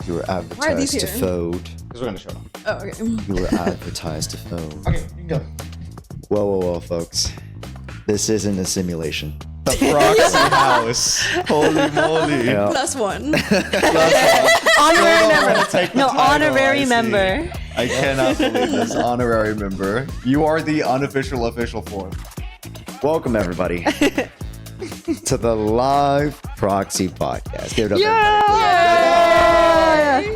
You were advertised to fold. Because we're going to show them. Oh, okay. You were advertised to fold. Okay, you can go. Whoa, folks. This isn't a simulation. The Proxy house. Holy moly. Yeah. +1. Honorary member. No, honorary member. I cannot believe this. Honorary member. You are the unofficial official fourth. Welcome, everybody, to the live Proxy Podcast. Give it up, everybody.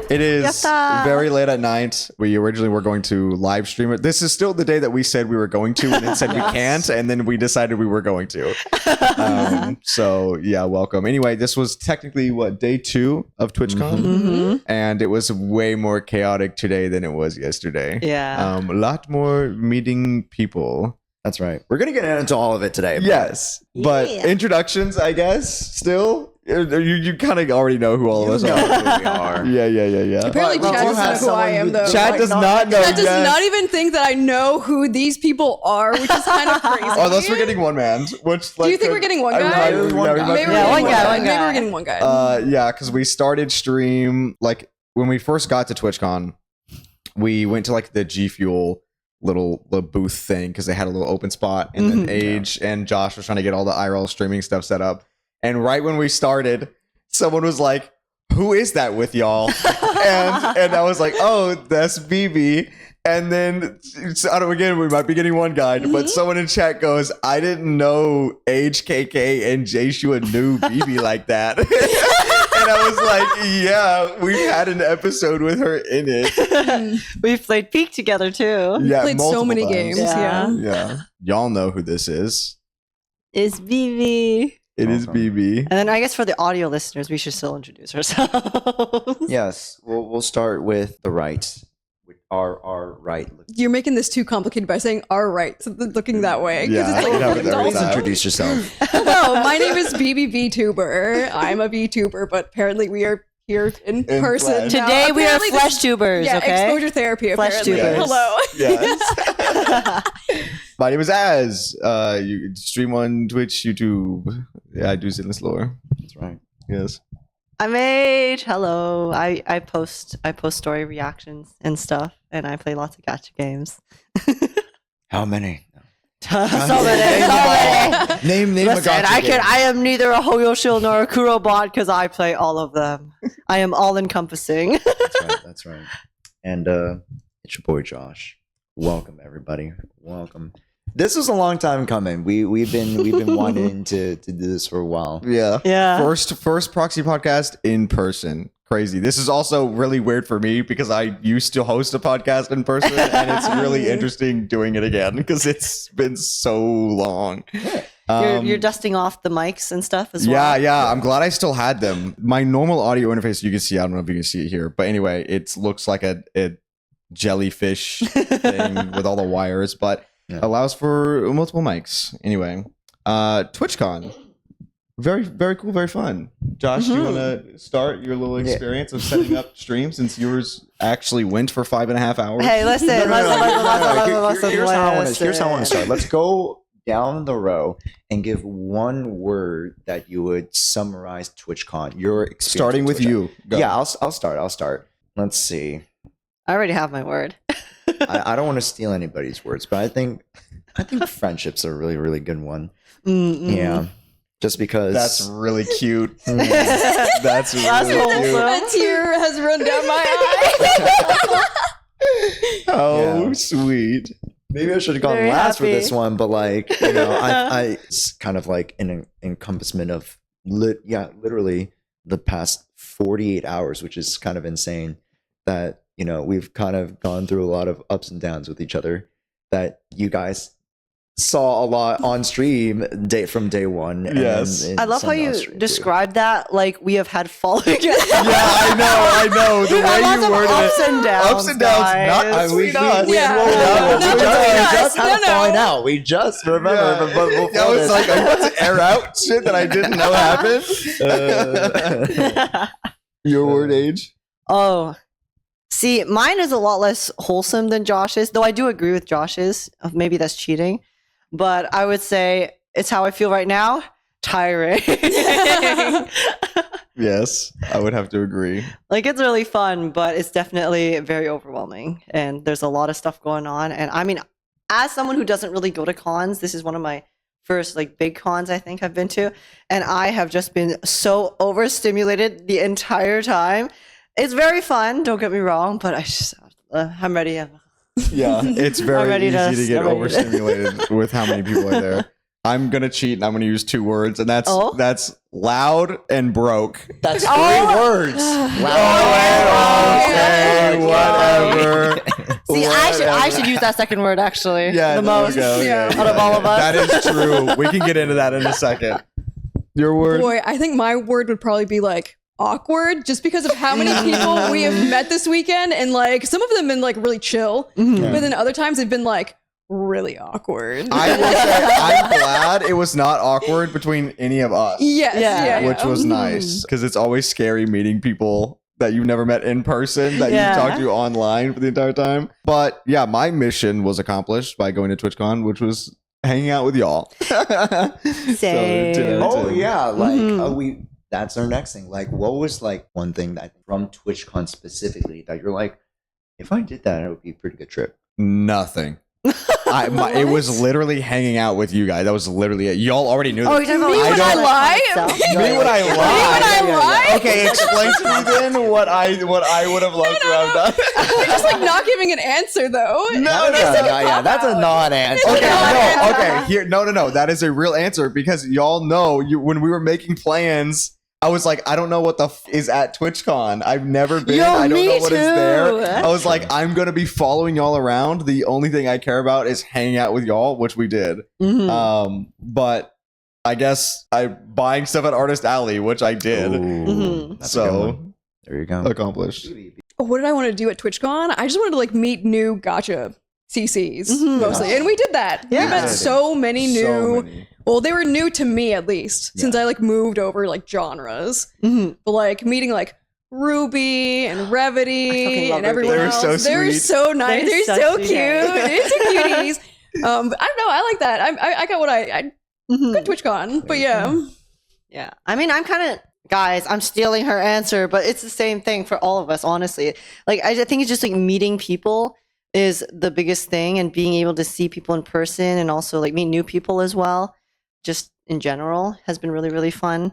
It is Yata. very late at night. We originally were going to live stream it. This is still the day that we said we were going to, and then said we can't, and then we decided we were going to. So yeah, welcome. Anyway, this was technically day 2 of TwitchCon, Mm-hmm. and it was way more chaotic today than it was yesterday. Yeah. A lot more meeting people. That's right. We're going to get into all of it today. Yes, but Yeah. introductions, I guess. Still, you kind of already know who all of us You know are. who we are. Yeah. Apparently, Well, Chad you doesn't have know who I someone am, who- though. Chad does not know. Chad does yet. not even think that I know who these people are, which is kind of crazy. Oh, unless we're getting one man. Which Do you think we're getting one guy? Maybe Maybe one guy. we're Yeah, getting one guy, one Maybe guy. we're getting one guy. Yeah, because we started stream when we first got to TwitchCon. We went to the G Fuel little booth thing because they had a little open spot, and then Age and Josh was trying to get all the IRL streaming stuff set up. And right when we started, someone was like, "Who is that with y'all?" and I was like, "Oh, that's BB." And then again, we might be getting one guy, but someone in chat goes, "I didn't know Age, KK, and Jshoea knew BB like that." And I was like, "Yeah, we've had an episode with her in it." We've played Peak together too. Yeah, Played so multiple many times. games. Yeah. Yeah. Yeah, y'all know who this is. It's BB. It is Awesome. BB. And then I guess for the audio listeners, we should still introduce ourselves. Yes. We'll start with the right. With our right. You're making this too complicated by saying "all right," so looking that way. 'cause Yeah, it's I can have it every adult. Please time. introduce yourself. Hello, my name is BB VTuber. I'm a VTuber, but apparently we are here in person. flesh. now. Today we are Apparently this- flesh tubers, Yeah, okay? exposure therapy. Flesh Apparently. tubers. Hello. Yes. My name is Az. You stream on Twitch, YouTube. Yeah, I do Zinless lore. That's right. Yes. I'm Age. Hello. I post story reactions and stuff, and I play lots of gacha games. How many? So many. Name Listen, a gacha game. I am neither a Hoyoshil nor a Kurobot because I play all of them. I am all encompassing. That's right. And it's your boy Josh. Welcome, everybody. Welcome. This was a long time coming. We've been wanting to do this for a while. Yeah. Yeah. First Proxy podcast in person. Crazy. This is also really weird for me because I used to host a podcast in person, and it's really interesting doing it again because it's been so long. You're dusting off the mics and stuff as well. Yeah. I'm glad I still had them. My normal audio interface, you can see. I don't know if you can see it here, but anyway, it looks like a jellyfish thing with all the wires, but allows for multiple mics. Anyway, TwitchCon, very very cool, very fun. Josh, you want to start your little experience of setting up stream since yours actually went for 5.5 hours? Hey, listen. Here's how I want listen. to start. Let's go down the row and give one word that you would summarize TwitchCon. Your experience. Starting with TwitchCon. you. Go. Yeah, I'll start. Let's see. I already have my word. I don't want to steal anybody's words, but I think friendship's a really, really good one. Yeah. Just because That's really cute. Mm. That's really wholesome. cute. A tear has run down my eye. Oh, Yeah. sweet. maybe I should have gone Very last for happy. this one, but it's kind of like an encompassment of literally the past 48 hours, which is kind of insane that, we've kind of gone through a lot of ups and downs with each other that you guys saw a lot on stream from day one. And Yes. then I love how some you off stream, too. describe that like we have had falling. Yeah, I know. The We've had way lots you of worded ups it. and downs. Ups and downs, guys. not between us. Yeah. We Not between us. just had a No. falling out. We just remember. But we'll I was like, I want to air out shit that I didn't know happened. Your word, Age. Oh, see, mine is a lot less wholesome than Josh's, though I do agree with Josh's. Maybe that's cheating. But I would say it's how I feel right now. Tiring. Yes, I would have to agree. Like, it's really fun, but it's definitely very overwhelming. And there's a lot of stuff going on. And I mean, as someone who doesn't really go to cons, this is one of my first like big cons I think I've been to. And I have just been so overstimulated the entire time. It's very fun, don't get me wrong, but I'm ready. Yeah, it's I'm very ready easy to- to get I'm ready to- overstimulated with how many people are there. I'm gonna cheat and I'm gonna use 2 words, and that's loud and broke. That's 3 Oh. words. Okay, whatever. See, I should use that second word actually. Yeah, the most okay. out of all of us. That is true. We can get into that in a second. Your word? Boy, I think my word would probably be like awkward, just because of how many people we have met this weekend, and like some of them have been like really chill, but then other times they've been like really awkward. I will say I'm glad it was not awkward between any of us. Yes, yeah, Which was nice, because it's always scary meeting people that you've never met in person, that Yeah. you talked to online for the entire time. But yeah, my mission was accomplished by going to TwitchCon, which was hanging out with y'all. Same. Oh yeah, like that's our next thing. Like, what was like one thing that from TwitchCon specifically that you're like, if I did that, it would be a pretty good trip. Nothing. It was literally hanging out with you guys. That was literally it. Y'all already knew Oh, that. you're talking Me about when I lie? Me when I Me when lie. I lie? Okay, explain to me then what I would have loved to have done. You're just like not giving an answer though. Yeah, that's a non-answer. Okay. No. That is a real answer, because y'all know when we were making plans, I was like, I don't know what the is at TwitchCon. I've never been. Yo, I don't me know what is there. too. I was like, I'm gonna be following y'all around. The only thing I care about is hanging out with y'all, which we did. But I guess buying stuff at Artist Alley, which I did. That's a good one. There you go. Accomplished. What did I want to do at TwitchCon? I just wanted to like meet new gacha CCs mostly, and we did that. Yeah. We met so many new. So many. Well, they were new to me at least, since I like moved over like genres. But like meeting like Ruby and Revity love and everyone Ruby. They were else. so They're sweet. so nice. They're They're so so sweet. cute. They're so cuties. But I don't know. I like that. I got what I good TwitchCon. But yeah. Yeah. I mean, I'm kind of, guys, I'm stealing her answer, but it's the same thing for all of us, honestly. Like, I think it's just like meeting people is the biggest thing, and being able to see people in person and also like meet new people as well, just in general, has been really, really fun.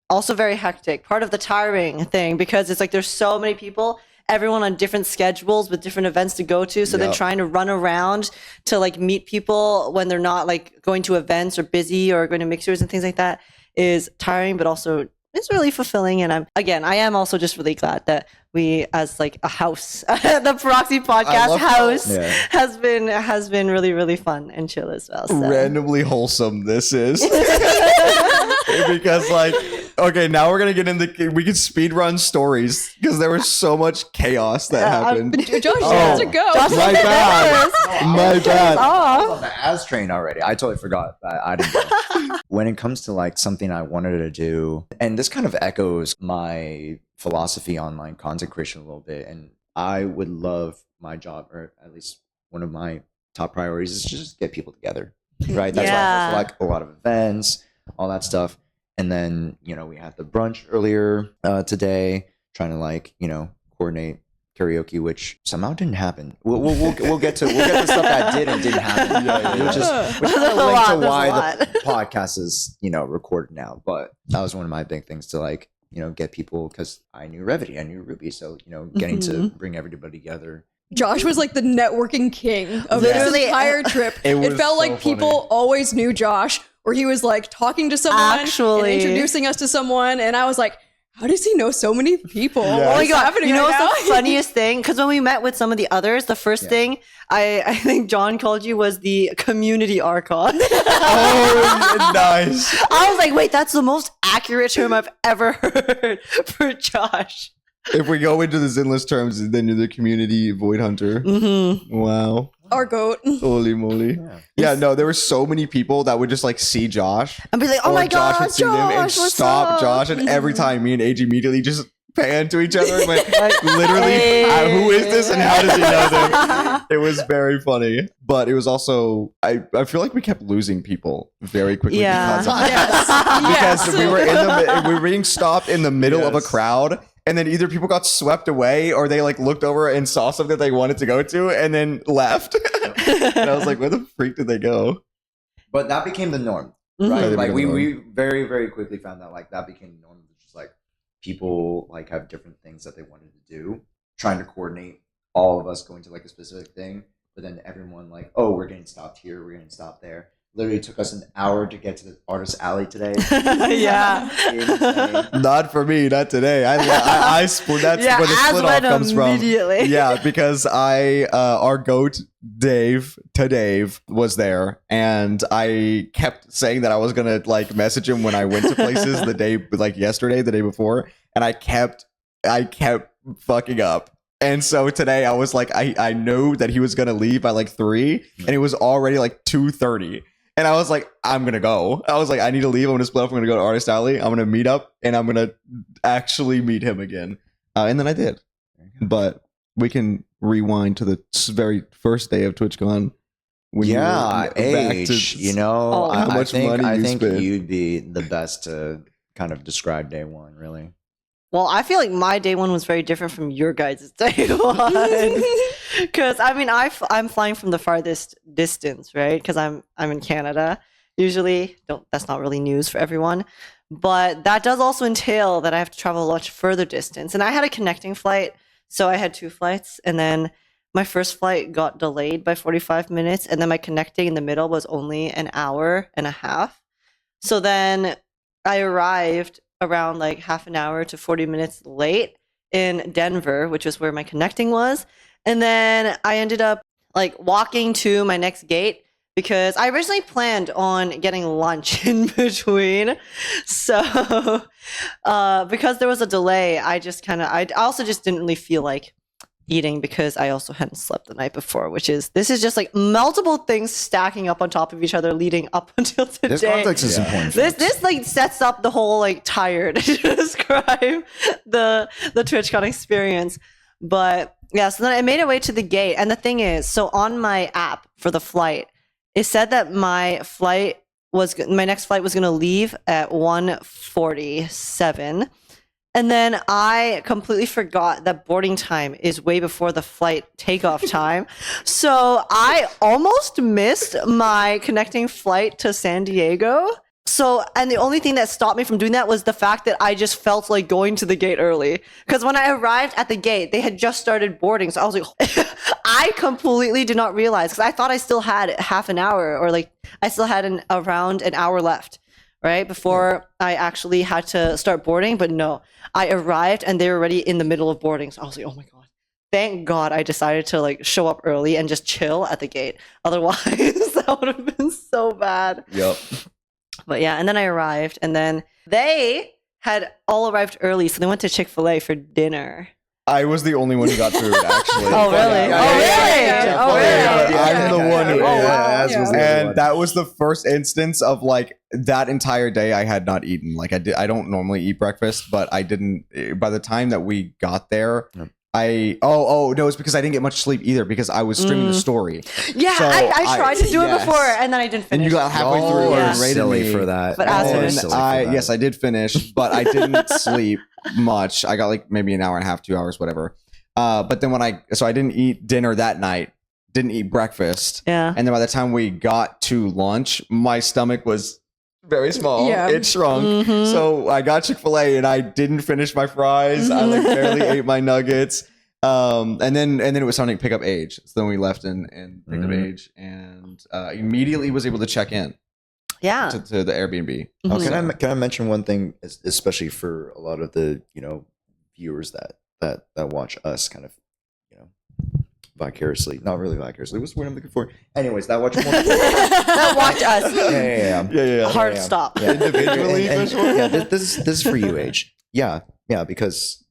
Also very hectic. Part of the tiring thing, because it's like there's so many people, everyone on different schedules with different events to go to. So then Yep. trying to run around to like meet people when they're not like going to events or busy or going to mixers and things like that is tiring, but also it's really fulfilling. And I am also just really glad that we, as like a house, the Proxy Podcast love house Yeah. has been really, really fun and chill as well. So. Randomly wholesome this is. Because like, okay, now we're gonna get into, we can speed run stories, because there was so much chaos that happened. Josh, you have to go. Josh, My bad. My bad. I was on the As train already. I totally forgot that I didn't go. When it comes to like something I wanted to do, and this kind of echoes my philosophy on like content creation a little bit, and I would love my job, or at least one of my top priorities, is to just get people together, right? That's why I go to, like a lot of events, all that stuff. And then, we had the brunch earlier today, trying to like, coordinate karaoke, which somehow didn't happen. We'll get to stuff that did and didn't happen, which kind of There's a linked lot, to there's why a lot. the podcast is recorded now. But that was one of my big things to like get people, because I knew Revity, I knew Ruby, so getting to bring everybody together. Josh was like the networking king of Literally, this entire trip. It It, was felt so like people always knew Josh, or he was like talking to someone Actually. and introducing us to someone, and I was like, how does he know so many people? Yeah. Oh my What's god! happening You know right what's the now? funniest thing? Because when we met with some of the others, the first thing I think John called you was the community archon. Oh, nice. I was like, wait, that's the most accurate term I've ever heard for Josh. If we go into the Zinless terms, then you're the community void hunter. Mm-hmm. Wow. Our goat. Holy moly. Yeah, no, there were so many people that would just like see Josh. And be like, oh or my Josh god, would see them and Josh, what's stop up? Josh. And every time me and AG immediately just pan to each other and went, Like, literally, hey. who is this and how does he know them? It was very funny, but it was also I feel like we kept losing people very quickly because of Yes. because we were being stopped in the middle of a crowd, and then either people got swept away or they like looked over and saw something they wanted to go to and then left. And I was like, where the freak did they go? But that became the norm, Mhm. right? Yeah, they Like became the we very, very quickly found that like that became the norm. It's just like people like have different things that they wanted to do, trying to coordinate all of us going to like a specific thing, but then everyone like, oh, we're getting stopped here, we're getting stopped there. Literally took us an hour to get to the artist alley today. Yeah. Insane. Not for me, not today. I split. That's where the split off comes from. Immediately. Yeah, because our goat Dave was there, and I kept saying that I was gonna like message him when I went to places the day like yesterday, the day before, and I kept fucking up. And so today I was like, I know that he was gonna leave by like 3, and it was already like 2:30. And I was like, I'm gonna go. I was like, I need to leave. I'm gonna split up. I'm gonna go to Artist Alley. I'm gonna meet up, and I'm gonna actually meet him again. And then I did. But we can rewind to the very first day of TwitchCon. When you were back age. to- You know, Oh, how I much think money I you think spent. you'd be the best to kind of describe day one. Really. Well, I feel like my day one was very different from your guys' day one. Because I mean, I'm flying from the farthest distance, right? Because I'm in Canada. Usually, that's not really news for everyone, but that does also entail that I have to travel a much further distance. And I had a connecting flight, so I had 2 flights, and then my first flight got delayed by 45 minutes, and then my connecting in the middle was only an hour and a half. So then I arrived around like half an hour to 40 minutes late in Denver, which is where my connecting was. And then I ended up like walking to my next gate because I originally planned on getting lunch in between. So because there was a delay, I also just didn't really feel like eating because I also hadn't slept the night before, this is just like multiple things stacking up on top of each other leading up until today. This context is important. This like sets up the whole like tired to describe the TwitchCon experience. But yeah, so then I made it way to the gate. And the thing is, so on my app for the flight, it said that my next flight was going to leave at 1:47. And then I completely forgot that boarding time is way before the flight takeoff time. So I almost missed my connecting flight to San Diego. So, and the only thing that stopped me from doing that was the fact that I just felt like going to the gate early. Because when I arrived at the gate, they had just started boarding. So I was like, I completely did not realize, because I thought I still had half an hour, or like I still had around an hour left, right? Before I actually had to start boarding. But no, I arrived and they were already in the middle of boarding. So I was like, oh my God. Thank God I decided to like show up early and just chill at the gate. Otherwise, that would have been so bad. Yep. But yeah, and then I arrived, and then they had all arrived early, so they went to Chick-fil-A for dinner. I was the only one who got food, actually. Oh, really? I'm the one who ate. And And that was the first instance of like that entire day I had not eaten. Like I don't normally eat breakfast, but I didn't. By the time that we got there, no, it's because I didn't get much sleep either because I was streaming the story. Yeah, So I tried to do it yes. before, and then I didn't And finish. you got halfway Y'all through are and rated silly me. for that. But Y'all as are an- silly for that. Yes, I did finish, but I didn't sleep much. I got like maybe an hour and a half, 2 hours, whatever. But then I didn't eat dinner that night, didn't eat breakfast. Yeah. And then by the time we got to lunch, my stomach was very small. Yeah. It shrunk. Mhm. So I got Chick-fil-A and I didn't finish my fries. I like barely ate my nuggets. And then it was time to pick up Age. So then we left and picked up Age and immediately was able to check in Yeah. to the Airbnb. Mhm. Can I mention one thing, especially for a lot of the viewers that watch us kind of vicariously, not really vicariously. What's the word I'm looking for? Anyways, that watch more. That watch us. Yeah. Hard stop. Yeah. Individually, And- for sure. yeah, this is for you, Age. Yeah, because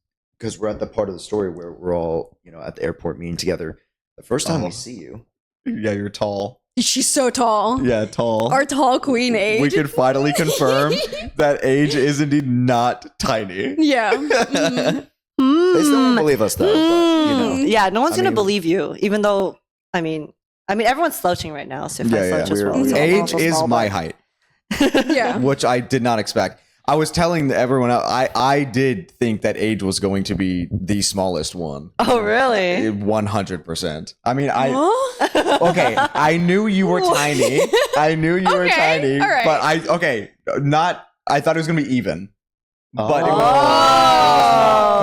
we're at the part of the story where we're all at the airport meeting together. The first time we see you, Yeah, you're tall. She's so tall. Yeah, tall. Our tall queen Age. We can finally confirm that Age is indeed not tiny. Yeah. Mhm. they still don't believe us though. But, Yeah, no one's I gonna mean- believe you, even though I mean, everyone's slouching right now, so if I slouch as well, so I'm Age also is small, my but- height, Yeah. which I did not expect. I was telling everyone else, I did think that Age was going to be the smallest one. Oh, really? 100%. I mean, Huh? okay, I knew you were tiny. I knew you were Okay, tiny, all right. but I thought it was going to be even. But it Oh.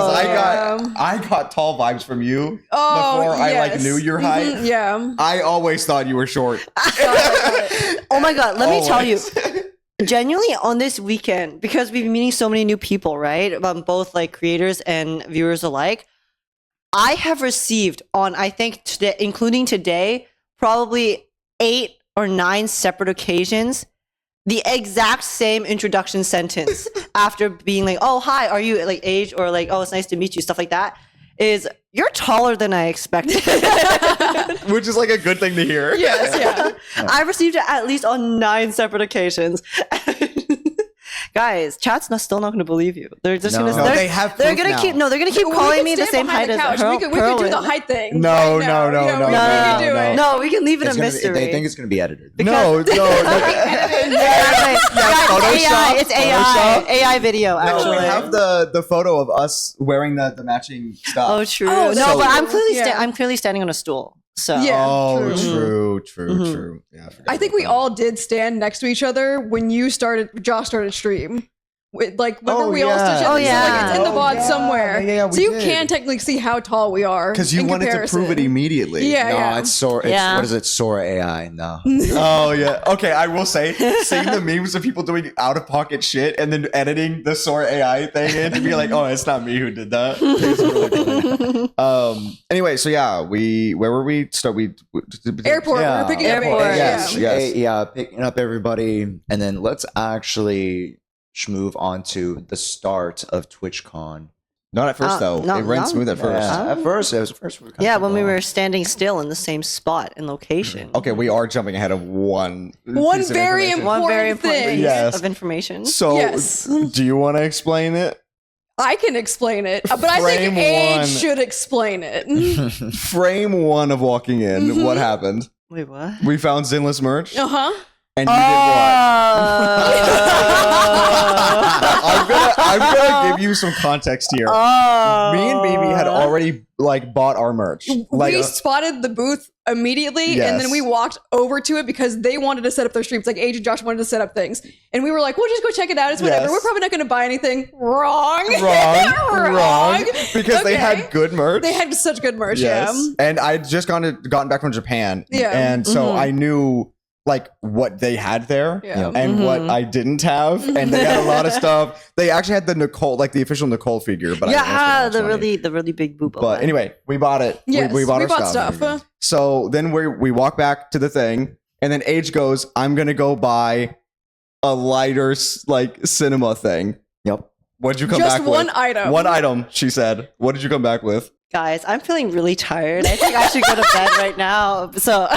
was because Yeah. I got tall vibes from you Oh, before I like yes. knew your height. Mhm, yeah. I always thought you were short. Oh my God, let me tell you. Always. Genuinely on this weekend, because we've been meeting so many new people, right? Both like creators and viewers alike. I have received on, I think today, including today, probably 8 or 9 separate occasions, the exact same introduction sentence after being like, "Oh, hi, are you like Age?" or like, "Oh, it's nice to meet you," stuff like that. Is you're taller than I expected. Which is like a good thing to hear. Yes, yeah. I received it at least on 9 separate occasions. Guys, chat's still not going to believe you. They're just No. going to. No, they have They're proof going now. to keep. No, they're going to keep We calling can me the stand same behind height the as couch. We could do the Perlin. height thing. No, right no, now. no, Yeah, no, we no, can do no, it. No, we can leave it a It's gonna be, mystery. they think it's going to be edited. No. Guys, it's AI. It's AI. AI video. No, Actually, we have the photo of us wearing the matching stuff. Oh, true. Oh, no, so- but I'm clearly Yeah. I'm clearly standing on a stool. So Yeah. Oh, true. true. Mhm. Yeah, forgot I think about we that. all did stand next to each other when Josh started stream. Like, remember Oh, we all yeah. stood Oh, like, yeah. it's in the Oh, VOD yeah. somewhere. Yeah, we so you did. can technically see how tall we are. Because you in wanted comparison. to prove it immediately. Yeah, No, yeah. it's Sora. Yeah. What is it? Sora AI. No. Oh yeah. Okay, I will say, seeing the memes of people doing out of pocket shit and then editing the Sora AI thing in to be like, oh, it's not me who did that. It's really funny. Anyway, so yeah, where were we? Airport. Yeah. We're picking up Airport, Asia. yes. Yeah. Yeah, picking up everybody, and then let's actually move on to the start of TwitchCon. Not at first though. no, it ran no. smooth at first. Yeah, at first, it was first. yeah, when we were standing still in the same spot and location. Okay, we are jumping ahead of one. One piece of very information. One very Important important thing. piece Yes. of information. So, Yes. do you want to explain it? I can explain it, but I Frame think Age one. should explain it. Frame 1 of walking in. What happened? Wait, what? We found Zinless merch, Uh-huh. and you I'm gonna give you some context here. Me and Mimi had already like bought our merch. Like, We spotted the booth immediately, and Yes. then we walked over to it because they wanted to set up their streams. Like Age and Josh wanted to set up things, and we were like, "We'll just go check it out. It's whatever. Yes. We're probably not going to buy anything." Wrong. wrong, because they Okay. had good merch. They had such good merch. yes, Yeah. and I'd just gotten back from Japan. Yeah. and so Mhm. I knew like what they had there. Yeah. And what I didn't have, and they had a lot of stuff. They actually had the Nicole, like the official Nicole figure, but I didn't Yeah, spend the much money. really big boob. But anyway, we bought it. Yes, we bought we our bought stuff. stuff. So then we walk back to the thing, and then Age goes, "I'm gonna go buy a lighter like cinema thing." Yep. What'd you come Just back one with? item. One item, she said. What did you come back with? guys, I'm feeling really tired. I think I should go to bed right now. So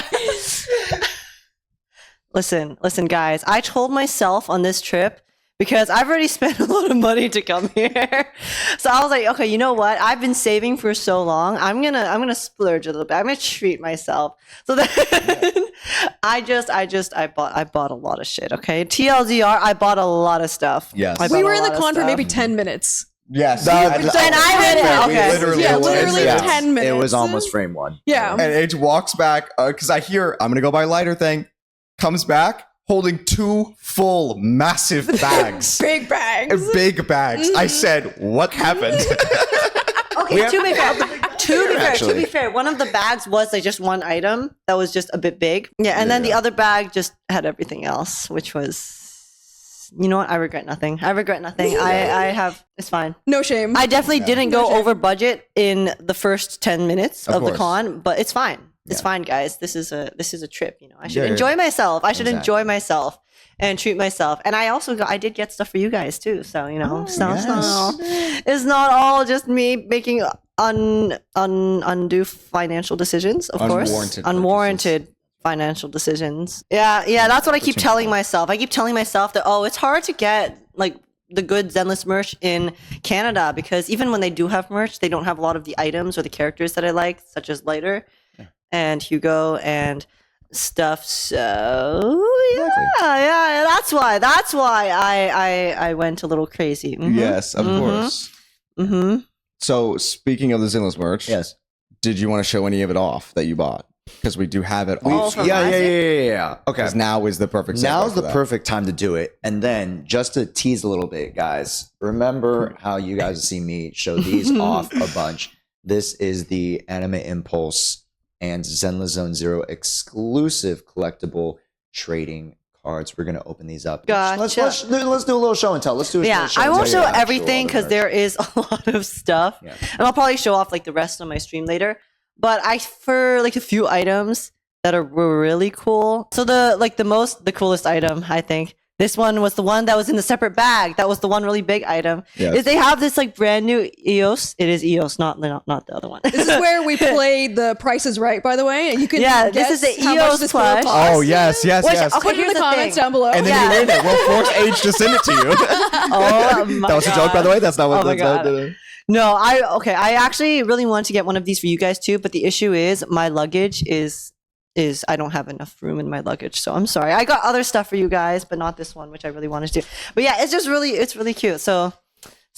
listen, guys. I told myself on this trip, because I've already spent a lot of money to come here. So I was like, okay, you know what? I've been saving for so long. I'm gonna splurge a little bit. I'm gonna treat myself. So then I bought a lot of shit. Okay, TLDR, I bought a lot of stuff. Yes. I bought We a were in the lot of con for stuff. maybe 10 minutes. Yes. And I read it. We Okay. literally, Yeah, it was- literally yeah. 10 minutes. It was almost frame 1. Yeah. And Age walks back because I hear I'm gonna go buy a lighter thing. Comes back holding 2 full massive bags. Big bags. Big bags. I said, "What happened?" Okay, to be fair, to actually. be fair, one of the bags was like just one item that was just a bit big. Yeah, and then the other bag just had everything else, which was, you know what? I regret nothing. I have, it's fine. No shame. I definitely didn't No go shame. over budget in the first 10 minutes Of of the course. con, but it's fine. It's Yeah. fine, guys. This is a trip, you know. I should Yeah, enjoy myself. I should Exactly. enjoy myself and treat myself. And I did get stuff for you guys too. So, you know, it's not all just me making undue financial decisions, of course. Unwarranted Unwarranted financial decisions. Yeah, that's what I keep telling myself. I keep telling myself that, oh, it's hard to get like the good Zenless merch in Canada, because even when they do have merch, they don't have a lot of the items or the characters that I like, such as lighter. and Hugo and stuff. So yeah, that's why I went a little crazy. Yes, of course. So speaking of the Zinless merch, Yes. did you want to show any of it off that you bought? Because we do have it All off. from Yeah. Isaac? Okay. Because now is the perfect. Now segue is for the that. perfect time to do it. And then just to tease a little bit, guys, remember how you guys see me show these off a bunch. This is the Anime Impulse and Zenless Zone Zero exclusive collectible trading cards. We're gonna open these up. Gotcha. Let's do a little show and tell. Let's do a Yeah, show I and won't tell show you the everything actual because there is a lot of stuff, Yeah. and I'll probably show off like the rest on my stream later. But for like a few items that were really cool. So the coolest item, I think. This one was the one that was in the separate bag. That was the one really big item. Yes. Is they have this like brand new EOS. It is EOS, not the other one. This is where we played the Price is Right, by the way. You can Yeah, this guess is the how much EOS this plush. costs. Oh yes. Which- yes. I'll put it in Here's the the comments thing. down below. And then Yeah. you win it. We'll force Age to send it to you. Oh my That was a joke, by the way. That's not what. Oh my that's not- God. No, I actually really want to get one of these for you guys too, but the issue is my luggage is I don't have enough room in my luggage. So I'm sorry. I got other stuff for you guys, but not this one, which I really wanted to do. But yeah, it's really cute. So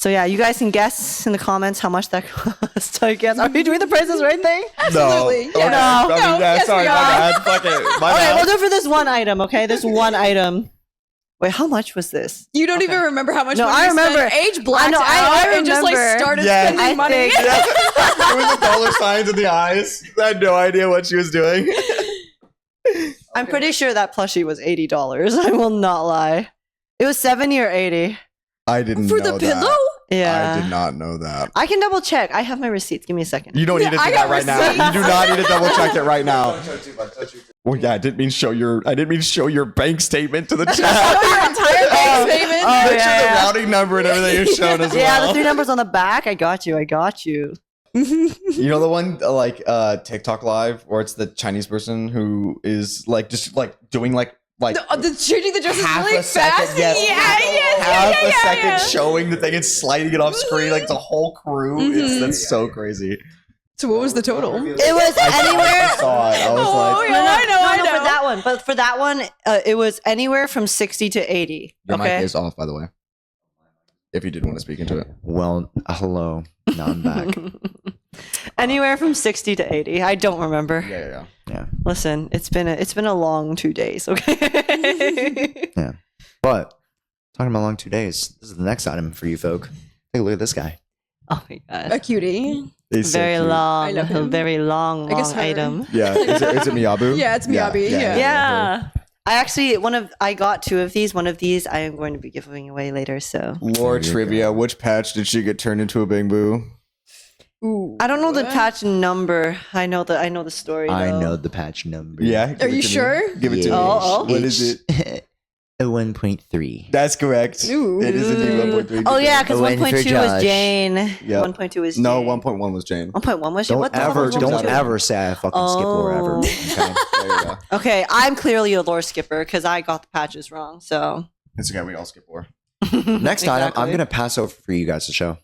yeah, you guys can guess in the comments how much that costs. I guess. Are we doing the prices right thing? Absolutely. No. Yeah. Okay. No. I mean, No, yes, sorry, we my are. bad. Fuck it. My Okay, bad. we'll do it for this one item, okay? This one item. Wait, how much was this? You don't Okay. even remember how much No, money I you spent. remember. Age blacked I know, out I and just like remember. started Yes. spending I money. think- It was the dollar signs in the eyes. I had no idea what she was doing. I'm pretty sure that plushie was $80. I will not lie. It was 70 or 80. I didn't For know the that. pillow? Yeah. I did not know that. I can double check. I have my receipts. Give me a second. You don't need to do I that got right now. receipts. You do not need to double check it right now. Well, yeah, I didn't mean show your bank statement to the chat. Show your entire bank statement. Oh, Make sure yeah. the routing number and everything is shown as Yeah, well. the 3 numbers on the back. I got you. You know the one like TikTok live where it's the Chinese person who is like just like doing like The changing the dresses half really a second, fast. yes. Yeah, half a yeah, second yeah. showing the thing and sliding it off screen like it's a whole crew. That's so crazy. So what was the total? It was anywhere. I saw it. I was Oh, like, yeah, I know. For that one. But for that one, it was anywhere from 60 to 80. your okay. mic is off, by the way. If you did want to speak into it. Well, hello. Now I'm back. Anywhere from 60 to 80. I don't remember. Yeah. Listen, it's been a long 2 days. Okay. Yeah. But talking about long 2 days, this is the next item for you folk. Take a look at this guy. Oh my god. A cutie. He's so Very cute. I long, love him. very long I guess her. item. Yeah. Is it Miyabu? Yeah, it's Miyabi. Yeah. Yeah. I actually I got 2 of these. One of these I am going to be giving away later. So Lore There you trivia. Which patch did she get turned into a Bing Boo? Ooh. I don't know the What? patch number. I know the story. I though. know the patch number. Yeah. give Are it you to me. sure? Give it to Yeah. me. Oh. What is it? A 1.3. That's correct. Ooh. It is indeed 1.3. Oh yeah, because A win for 1.2 was Josh. Jane. Yep. 1.2 was Jane. No, 1.1 was Jane. 1.1 was Jane. Don't What the hell was ever, 1.2? don't ever say I fucking skip lore ever. Oh. Okay. There you go. Okay, I'm clearly a lore skipper because I got the patches wrong. So It's okay. We all skip lore. Next time, I'm Exactly. gonna pass over for you guys to show.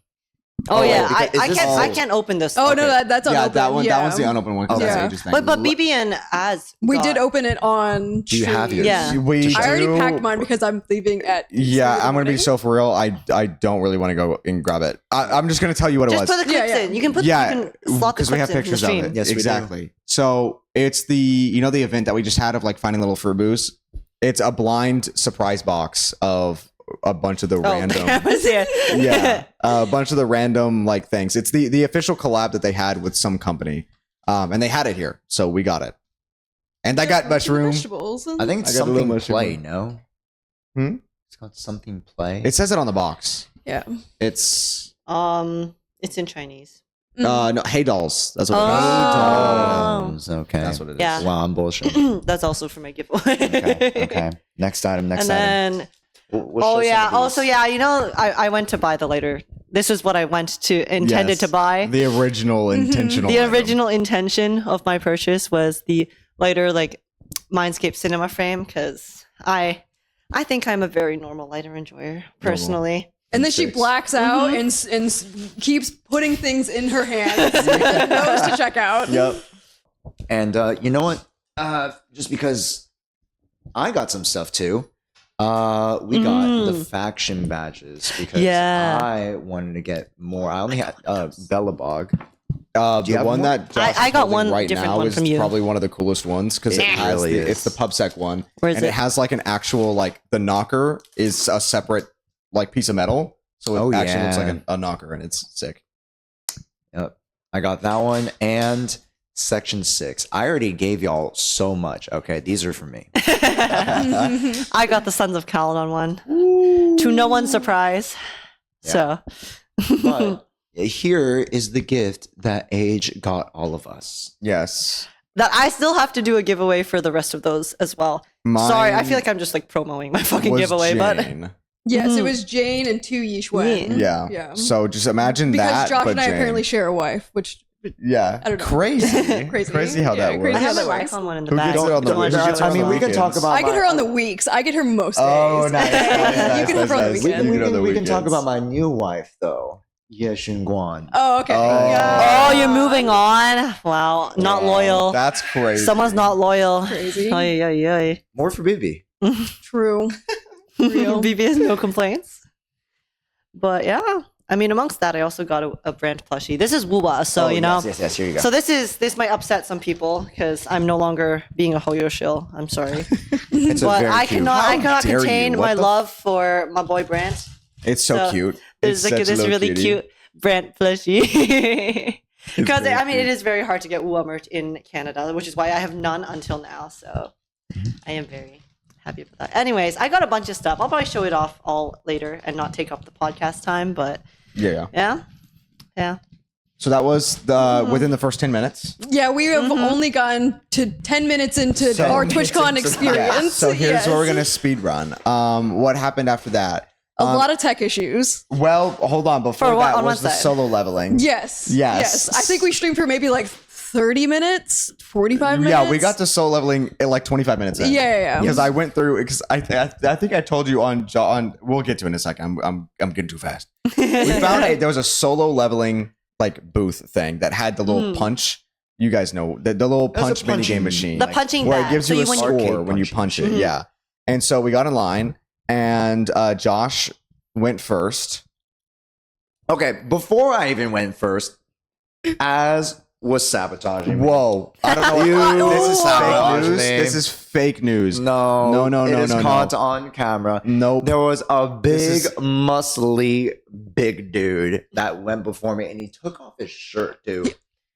Oh yeah, because- is I this- can't I can't open this. Oh no, Okay. that's unopened. That one. Yeah. That one's the unopened one. 'cause Okay. that's Yeah. Age's thing. But BB and Az. We got- did open it on. Do you have stream. yours? Yeah. We I already do- packed mine because I'm leaving at. Yeah, 3 I'm gonna be morning. so for real. I don't really want to go and grab it. I'm just gonna tell you what it Just was. put the clips Yeah, yeah. in. You can put. Yeah, You can slot the because we have clips in pictures from of the it. stream. Yes, we do. exactly. So it's the the event that we just had of like finding little Furbus. It's a blind surprise box of a bunch of the random. cameras here. Yeah, a bunch of the random like things. It's the official collab that they had with some company, and they had it here, so we got it. And I got mushroom. Vegetables. I think it's I got a little something mushroom play. one. No. Hmm? It's called something play. It says it on the box. Yeah. It's It's in Chinese. no Hey Dolls. That's what it is. Oh. Dolls. Okay. That's what it is. Yeah. Wow, I'm bullshit. That's also for my giveaway. Okay. Okay. Next item. Next And item. then, We'll show some of also these. yeah, you know, I went to buy the lighter. This is what I intended Yes. to buy. The original intentional. The item. original intention of my purchase was the lighter, like Mindscape Cinema frame, because I think I'm a very normal lighter enjoyer personally. And then she Six. blacks out and keeps putting things in her hands and knows to check out. Yep. And you know what? Just because I got some stuff too. We got the faction badges because I wanted to get more. I only had Bellabog. The one that Josh I got is one right different now one is from you. probably one of the coolest ones because it has really it's the PubSec one, Where is and it? it has like an actual like the knocker is a separate like piece of metal, so it actually looks like a knocker, and it's sick. Yep. I got that one and Section 6. I already gave y'all so much. Okay, these are for me. I got the Sons of Caledon one. To no one's surprise. Yeah. So. But here is the gift that Age got all of us. Yes. That I still have to do a giveaway for the rest of those as well. Sorry, I feel like I'm just like promoting my fucking giveaway, but Yes, it was Jane and 2 Jshoea. yeah. So just imagine Because that. Josh but and I Jane. apparently share a wife, which yeah, I don't know. crazy, Crazy. how Yeah, that crazy works. I have that my works. iPhone one in the Who back. gets it on the Don't want to weekends? show I mean, we can weekends. talk about. I get her on the weeks. I get her most days. Oh, nice. You get her for on the nice. weekends. You know the we can talk weekends. about my new wife though. Yeshun Guan. Oh, okay. Oh. Yeah. Oh, you're moving on. Wow, not loyal. That's crazy. Someone's not loyal. Crazy. Ay, ay, ay. More for Bibi. True. Real. BB has no complaints. But yeah, I mean, amongst that, I also got a brand plushie. This is Woowa, so you know. Yes. Here you go. So this might upset some people because I'm no longer being a Hoyo shill. I'm sorry, It's a but very I cute. cannot dare contain you? What my the love for my boy Brant. It's so So, cute. There's It's like such this a little really cutie. cute Brant plushie. Because very I mean, cute. it is very hard to get Woowa merch in Canada, which is why I have none until now. So I am very happy with that. Anyways, I got a bunch of stuff. I'll probably show it off all later and not take up the podcast time. But Yeah. yeah. So that was the within the first 10 minutes. Yeah, we have only gotten to 10 minutes into So- our TwitchCon experience. So here's Yes. where we're gonna speed run. What happened after that? A lot of tech issues. Well, hold on. Before For what- that on was what the side? solo leveling. Yes. Yes. I think we streamed for maybe like 30 minutes, 45 minutes. Yeah, we got to solo leveling at like 25 minutes in. Yeah. Because I went through because I think I told you on we'll get to it in a second. I'm getting too fast. We found there was a solo leveling like booth thing that had the little punch. You guys know the little That's a punch mini punching- game machine. The punching where it bag. gives So you a when score Arcade when you punching punch it. machine. Yeah. And so we got in line and Josh went first. Okay, before I even went first, Az was sabotaging me. Whoa. I don't know. You This is fake sabotaging news. me. This is fake news. No, No. It is caught on camera. Nope. There was a big, This is- muscly, big dude that went before me, and he took off his shirt too.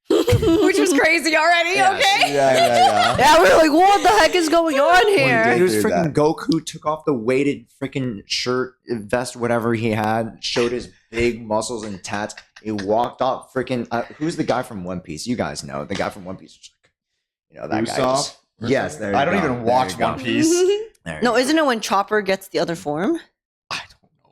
Which was crazy already, Yes. okay? Yeah. Yeah, we were like, what the heck is going on here? It was do freaking that. Goku took off the weighted freaking shirt, vest, whatever he had, showed his big muscles and tats. He walked off freaking. Who's the guy from One Piece? You guys know the guy from One Piece. Was like, you know that guy. Just, yes, there you I don't go. even There watch you go. One Piece. There you No, go. isn't it when Chopper gets the other form?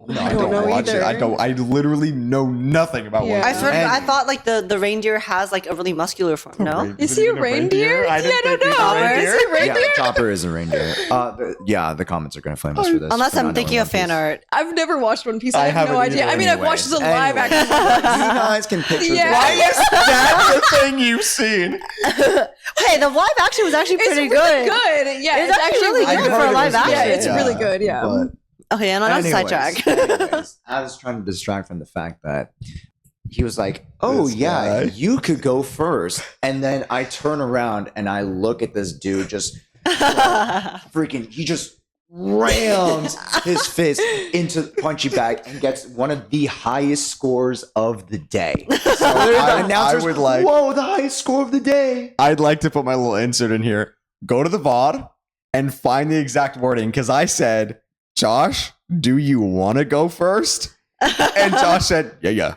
No, I don't know watch either. it. I literally know nothing about Yeah. One I Piece. swear, to God, I And- thought like the reindeer has like a really muscular form. No, Is he a reindeer? I I didn't don't think he was a know. reindeer. Is he a reindeer? Yeah, Chopper is a reindeer. The comments are going to flame us for this. unless for I'm not thinking knowing of fan One art. I've never watched One Piece. I I have no haven't idea. either I mean, I've watched the live Anyway. action. Piece. You guys can picture Yeah. this. Why Is that the thing you've seen? Hey, the live action was actually It's pretty really good. good. Yeah, It's actually really I good heard for a it live was good. Yeah, action. it's really good. Yeah. But Okay, and not anyways, sidetrack. anyways, I was trying to distract from the fact that he was like, "Oh This yeah, guy. you could go first." And then I turn around and I look at this dude just freaking. He just rams his fist into the punchy bag and gets one of the highest scores of the day. So the announcers, would like- whoa, the highest score of the day. I'd like to put my little insert in here. Go to the VOD and find the exact wording because I said, Josh, do you want to go first? And Josh said, yeah.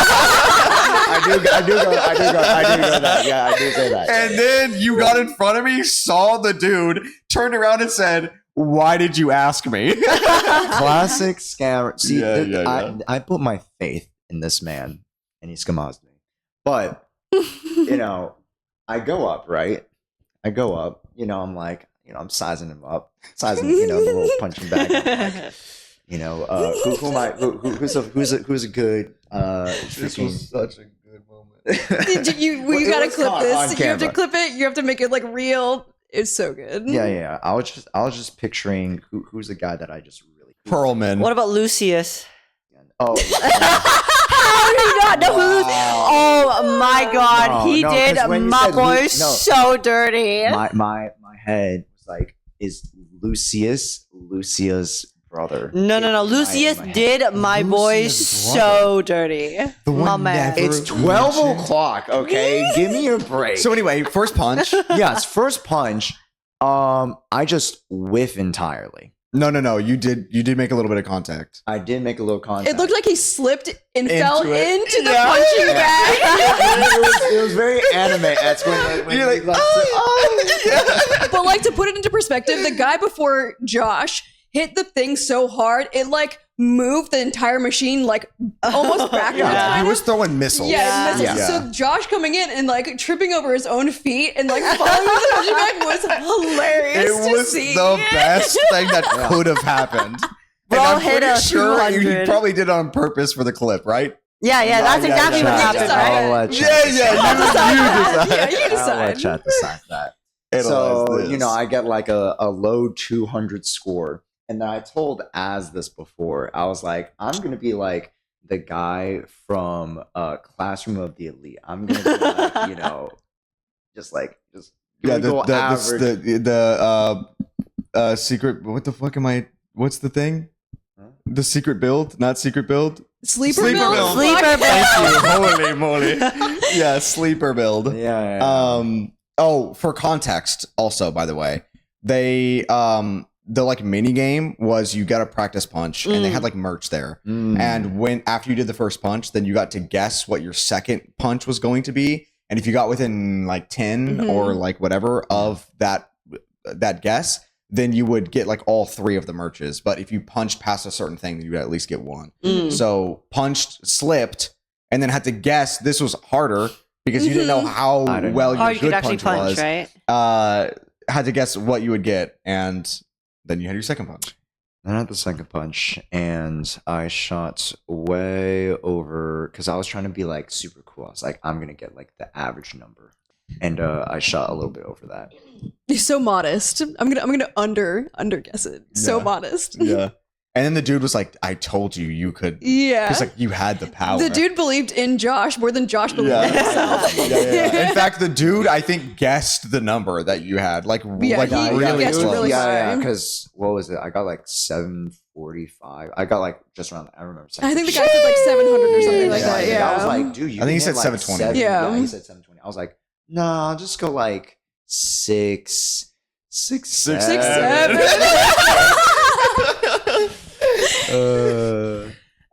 I do go that. Yeah, I do say that. And then you got in front of me, saw the dude, turned around and said, why did you ask me? Classic scammer. See, Yeah. I put my faith in this man, and he scammazed me. But I go up, right? I go up. I'm like, I'm sizing him up, the little punching bag. I'm like, who's a good This was such a good the moment. We It gotta was clip caught this. on You have to camera. clip it. You have to make it like real. It's so good. Yeah. I was just picturing who's the guy that I just really. Perlman. What about Lucius? Oh. How do you not know who Lucius? Oh my God, No, he no, did 'cause when you my said boy no. so dirty. my head was like, is Lucia's brother? No. Lucius did my boy Lucius' so dirty. The one My man. never- It's 12 o'clock. Okay, give me a break. So anyway, first punch. yes, first punch. I just whiff entirely. No. You did make a little bit of contact. I did make a little contact. It looked like he slipped and fell Into it. into the Yeah. punching Yeah. bag. it was very anime-esque when You're like, But like to put it into perspective, the guy before Josh hit the thing so hard it like moved the entire machine like almost backwards. Yeah. kind He of. was throwing missiles. Yeah, Yeah. missiles. So Josh coming in and like tripping over his own feet and like falling with the punching bag was hilarious It to was see. the best thing that could have happened. Bro And I'm hit pretty a sure you 200. probably did it on purpose for the clip, right? Yeah, that's Yeah, exactly what yeah. happened, Decide. right? I'll let Yeah, chat yeah, decide. you decide. Yeah, you I'll decide. let chat decide that. Analyze So, this. I get like a low 200 score. And then I told Az this before. I was like, I'm going to be like the guy from Classroom of the Elite. I'm going to be like, just yeah, go average. the secret. What the fuck am I? What's the thing? Huh? The secret build, not secret build. Sleeper Sleeper build. build. Sleeper Fuck. build. Holy moly! Yeah, sleeper build. Yeah. Oh, for context, also, by the way, they the like mini game was you got a practice punch, and they had like merch there. Mm. And after you did the first punch, then you got to guess what your second punch was going to be. And if you got within like 10 Mhm. or like whatever of that guess, then you would get like all three of the merches. But if you punched past a certain thing, then you would at least get one. Mm. So punched, slipped, and then had to guess. This was harder because you didn't know how I didn't well know. your Oh, you good could actually punch was. right? Had to guess what you would get, and then you had your second punch. Then I had the second punch, and I shot way over because I was trying to be like super cool. I was like, I'm gonna get like the average number, and I shot a little bit over that. He's so modest. I'm gonna under guess it. So Yeah. modest. Yeah. And then the dude was like, I told you you could. Yeah. It's like you had the power. The dude believed in Josh more than Josh believed in himself. In fact, the dude I think guessed the number that you had, like Yeah, like he really guessed close. really yeah, high. because what was it? I got like 745. I got like just around. I remember. I think the guy said like 700 or something like Yeah, that. Yeah. I was like, dude, you I think he can said hit, 720. Yeah. he said 720. I was like, no, I'll just go like 6, 6, 6'7".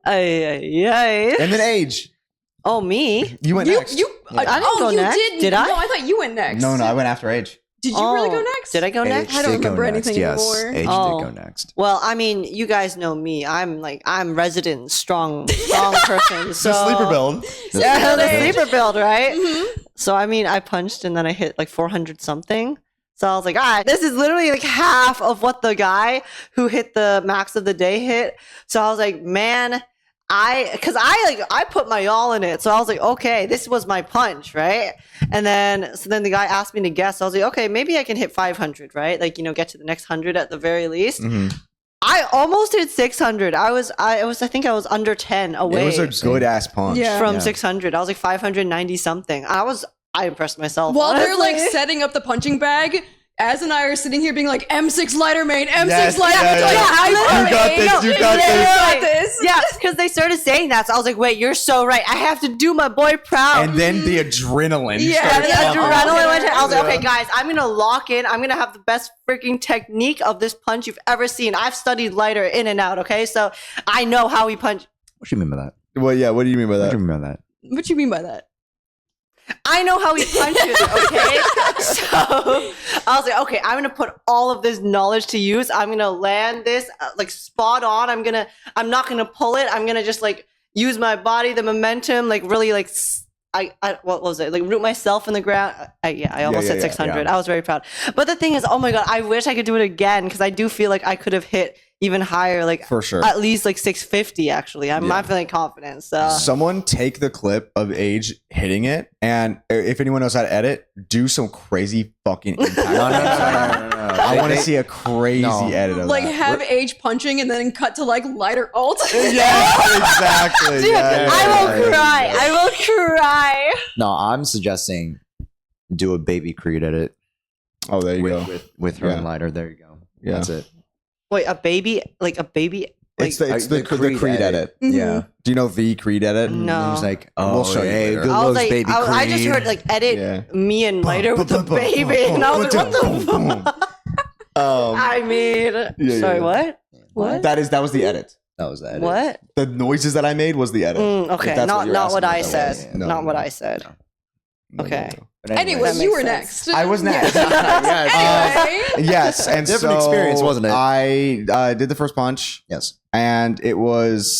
Ay. And then age. Oh, me? You went next. I didn't go you next. Did I? No, I thought you went next. No, I went after age. Did you really go Oh, next? Did I go next? I don't remember anything yes. anymore. Age Oh. did go next. Well, I mean, you guys know me. I'm resident, strong person. So The sleeper build. Yeah, the sleeper build, right? Mhm. So I mean, I punched and then I hit like 400 something. So I was like, all right, this is literally like half of what the guy who hit the max of the day hit. So I was like, man, I put my all in it. So I was like, okay, this was my punch, right? And then the guy asked me to guess. So I was like, okay, maybe I can hit 500, right? Like, get to the next 100 at the very least. Mhm. I almost hit 600. I think I was under 10 away It was a good ass punch. Yeah. from 600. I was like 590 something. I impressed myself. While they're like honestly. setting up the punching bag, Az and I are sitting here being like, M6 lighter main, M6 Yes, lighter yeah, main. yeah, yeah. I You got this, literally- you got Yeah, this. you got this. Yeah, because they started saying that. So I was like, wait, you're so right. I have to do my boy proud. And then the adrenaline. Yeah, started the that's pumping. adrenaline went. I was like, Yeah. okay, guys, I'm gonna lock in. I'm gonna have the best freaking technique of this punch you've ever seen. I've studied lighter in and out. Okay, so I know how he punch. What do you mean by that? Well, yeah. What do you mean by What that? do you mean by that? What you mean by that? I know how he punches. Okay, so I was like, okay, I'm gonna put all of this knowledge to use. I'm gonna land this like spot on. I'm not gonna pull it. I'm gonna just like use my body, the momentum, like really like. What was it? Like root myself in the ground. I almost hit 600. yeah. I was very proud. But the thing is, oh my god, I wish I could do it again because I do feel like I could have hit even higher, like For sure. at least like 650. Actually, I'm not feeling confident. So Someone take the clip of Age hitting it, and if anyone knows how to edit, do some crazy fucking impact. No. I want to see a crazy edit of Like that. have Age punching and then cut to like lighter alt. Yeah, exactly. dude, yeah, I will yeah, cry. yeah. I will cry. No, I'm suggesting do a baby Creed edit Oh, there you go. with her Yeah. and lighter. There you go. Yeah. That's it. Wait, a baby? Like a baby? Like, It's the Creed edit. Mhm. Yeah. Do you know the Creed edit? No. He's like, We'll show you hey, later. good I was looks, like, baby Creed. I just heard like edit Yeah. me and lighter with the baby, and I was like, what the fuck? I mean, sorry, yeah. what? That was the edit. That was that. What? The noises that I made was the edit. Okay, If that's not you're not asking what I that said. was. No, Not no, what no. I said. Okay. But Anyway, That you makes were sense. next. I was next. Anyway. Yes, and Different experience, wasn't it? I did the first punch, Yes. and it was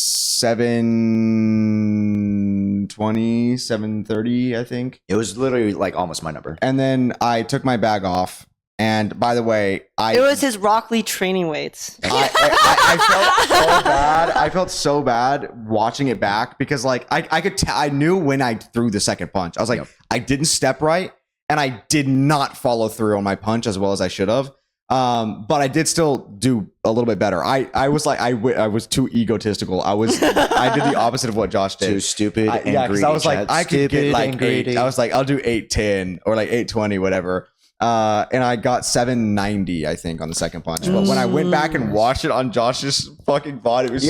7:20, 7:30, I think. It was literally like almost my number. And then I took my bag off. And by the way, It was his Rock Lee training weights. I felt so bad. I felt so bad watching it back because like I could I knew when I threw the second punch. I was like, Yep. I didn't step right and I did not follow through on my punch as well as I should have. But I did still do a little bit better. I was like I was too egotistical. I did the opposite of what Josh did. Too stupid and Yeah, because greedy. I was like Chad. I could get Stupid like and 8. greedy. I was like I'll do 8:10 or like 8:20 whatever. And I got 790, I think, on the second punch. But when I went back and watched it on Josh's fucking VOD, it was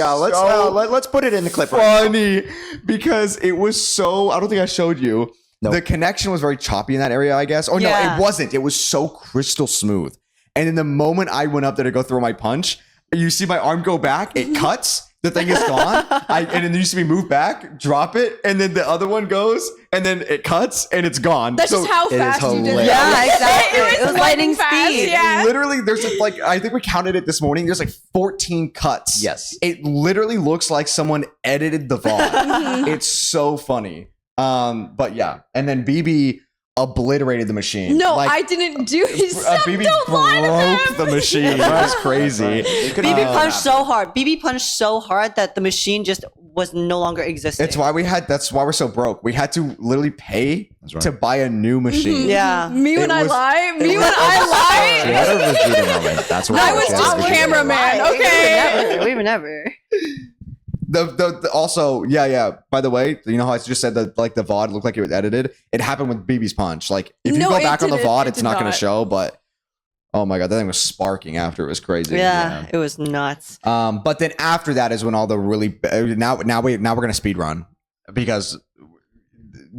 let's put it in the clip. Right funny because it was so. I don't think I showed you. Nope. The connection was very choppy in that area, I guess. Oh no, Yeah. it wasn't. It was so crystal smooth. And in the moment I went up there to go throw my punch, you see my arm go back. It cuts. The thing is gone. And then you see me move back, drop it, and then the other one goes, and then it cuts, and it's gone. That's just how it is fast you did it. hilarious. Yeah, exactly. It was lightning fast, speed. yeah. Literally, there's like I think we counted it this morning. There's like 14 cuts. Yes. It literally looks like someone edited the VOD. It's so funny. But yeah, and then BB obliterated the machine. No, Like, I didn't do it. BB Don't lie to broke him. the machine. That was crazy. It could've BB been punched happened. so hard. BB punched so hard that the machine just was no longer existing. That's why we're so broke. We had to literally pay That's right. to buy a new machine. Yeah. Me when It I was- lie. Me it when was I She lie. had a Vegeta moment. That's what I it was She had a just Vegeta cameraman. moment. Okay. We would never. The also by the way, you know how I just said that like the VOD looked like it was edited? It happened with BB's punch. Like if you No, go it back on the didn't. VOD, It it's did not going not. to show, but oh my god, that thing was sparking after. It was crazy. Yeah, it was nuts. But then after that is when all the really now we're going to speed run because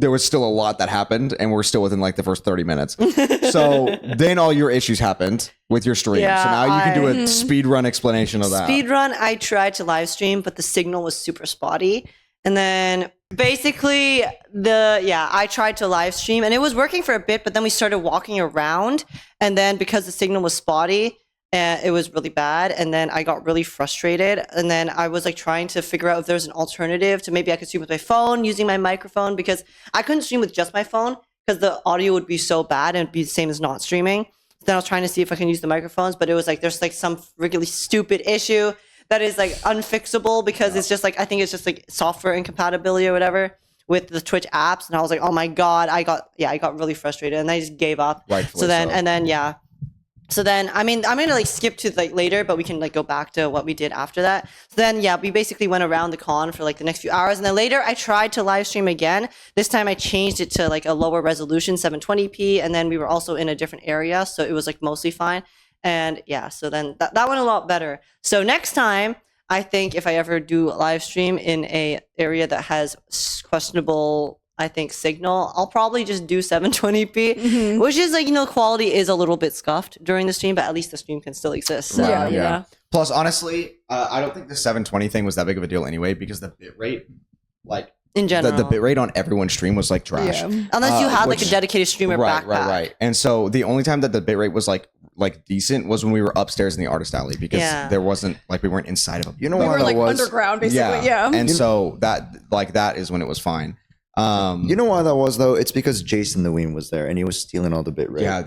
there was still a lot that happened and we're still within like the first 30 minutes. So then all your issues happened with your stream. Yeah, so now you can do a Mhm. speed run explanation of that. Speedrun, I tried to live stream, but the signal was super spotty. And then basically I tried to live stream and it was working for a bit, but then we started walking around. And then because the signal was spotty, it was really bad. And then I got really frustrated. And then I was like trying to figure out if there's an alternative to maybe I could stream with my phone using my microphone because I couldn't stream with just my phone because the audio would be so bad and it'd be the same as not streaming. Then I was trying to see if I can use the microphones, but it was like there's like some really stupid issue that is like unfixable because it's just like I think it's just like software incompatibility or whatever with the Twitch apps. And I was like, oh my god, I got really frustrated and I just gave up. Rightfully So then so. and then yeah. So then, I mean, I'm going to like skip to like later, but we can like go back to what we did after that. So then, yeah, we basically went around the con for like the next few hours. And then later I tried to live stream again. This time I changed it to like a lower resolution, 720p. And then we were also in a different area. So it was like mostly fine. And yeah, so then that went a lot better. So next time, I think if I ever do a live stream in a area that has questionable, I think, signal, I'll probably just do 720p, Mhm. which is like, you know, quality is a little bit scuffed during the stream, but at least the stream can still exist. So, Yeah, you yeah. know. Plus, honestly, I don't think the 720 thing was that big of a deal anyway because the bitrate, like In general. the bitrate on everyone's stream was like trash. Yeah. Unless you had like a which- dedicated streamer Right, backpack. right. And so the only time that the bitrate was like decent was when we were upstairs in the artist alley because Yeah. there wasn't like we weren't inside of a. You know We what were it like was? underground, basically. Yeah. And so that is when it was fine. You know why that was though? It's because Jason the Ween was there and he was stealing all the bit rate. Yeah.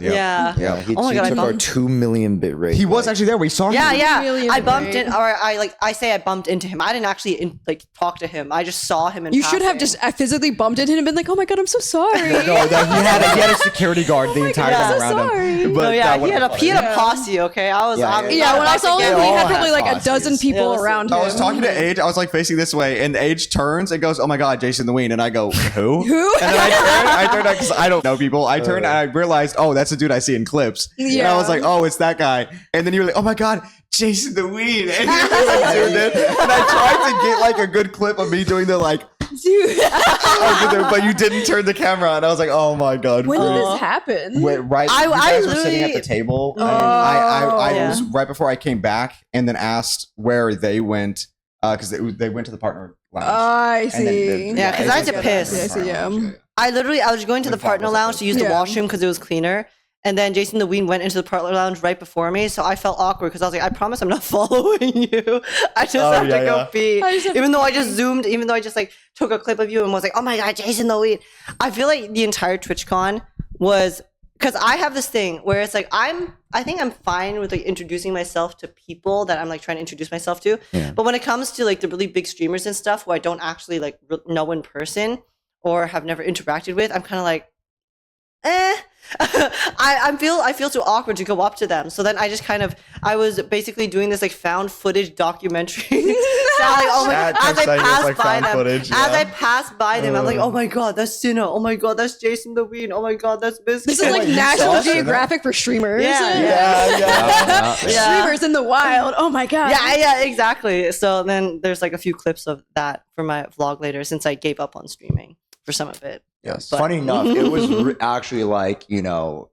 He, Oh my God, I took our bumped- 2 million bit rate. He was actually there. We saw him. Yeah. I bumped Million in, or I say I bumped into him. I didn't actually talk to him. I just saw him in You should have passing. just physically bumped into him and been like, "Oh my god, I'm so sorry." No, he had a security guard the entire God, time I'm so around sorry. him. No, yeah, that he had a funny. posse. Okay, I was. Yeah, I'm- Yeah, when I I'm saw him, again. he had all probably had like a posses. dozen people Yeah, around him. I was talking to Age. I was like facing this way, and Age turns and goes, "Oh my god, Jason the Ween!" And I go, "Who?" Who? And then I turned because I don't know people. I turned and I realized, oh, that's the dude I see in clips. And Yeah. I was like, oh, it's that guy. And then you were like, oh my god, Jason the Ween. And you were like doing it. And I tried to get like a good clip of me doing the like, Dude, but you didn't turn the camera. And I was like, oh my god. when did Chris. this happen? Wait, right, I you guys were sitting at literally- the table. And Oh. I Yeah. was right before I came back, and then asked where they went because they went to the partner lounge. I And then see. Yeah, 'cause I had to get piss. that. Yeah, I see, yeah. I was going to the When Bob partner was lounge up to use the Yeah. washroom because it was cleaner. And then Jason the Ween went into the partner lounge right before me, so I felt awkward because I was like, I promise I'm not following you. I just have to go pee. I just have Even to though I just zoomed, even though I just like took a clip of you and was like, oh my god, Jason the Ween. I feel like the entire TwitchCon was because I have this thing where it's like I think I'm fine with like introducing myself to people that I'm like trying to introduce myself to. Yeah. But when it comes to like the really big streamers and stuff who I don't actually like know in person or have never interacted with, I'm kind of like, I feel too awkward to go up to them. So then I was basically doing this like found footage documentary. So like, oh my, Chat as I kept saying it's passed like by found them, footage, as yeah. I passed by them, I'm like, oh my god, that's Sina. Oh my god, that's Jason the Ween. Oh my god, that's Biscuit. This is like you National saw Sina? Geographic for streamers. Yeah. Streamers in the wild. Oh my god. Yeah, exactly. So then there's like a few clips of that for my vlog later since I gave up on streaming for some of it. Yes. But- Funny enough, it was actually like National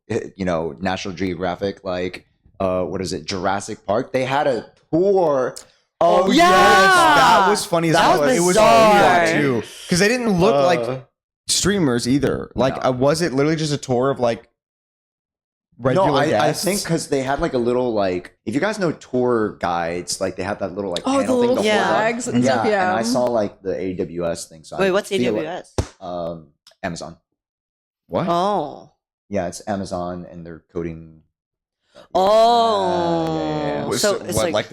Geographic, like what is it, Jurassic Park? They had a tour. Oh Yeah. yes, that was funny. That was it was bizarre. funny too because they didn't look like streamers either. Like, No. was it literally just a tour of like regular No, I guests? think because they had like a little like, if you guys know tour guides, like they have that little like Oh, the panel little thing to hold up. flags and stuff. Yeah. And I saw like the AWS thing. So Wait, I what's feel AWS? Amazon. what? Oh. Yeah, it's Amazon, and they're coding. Oh. Was So it- it's what, like-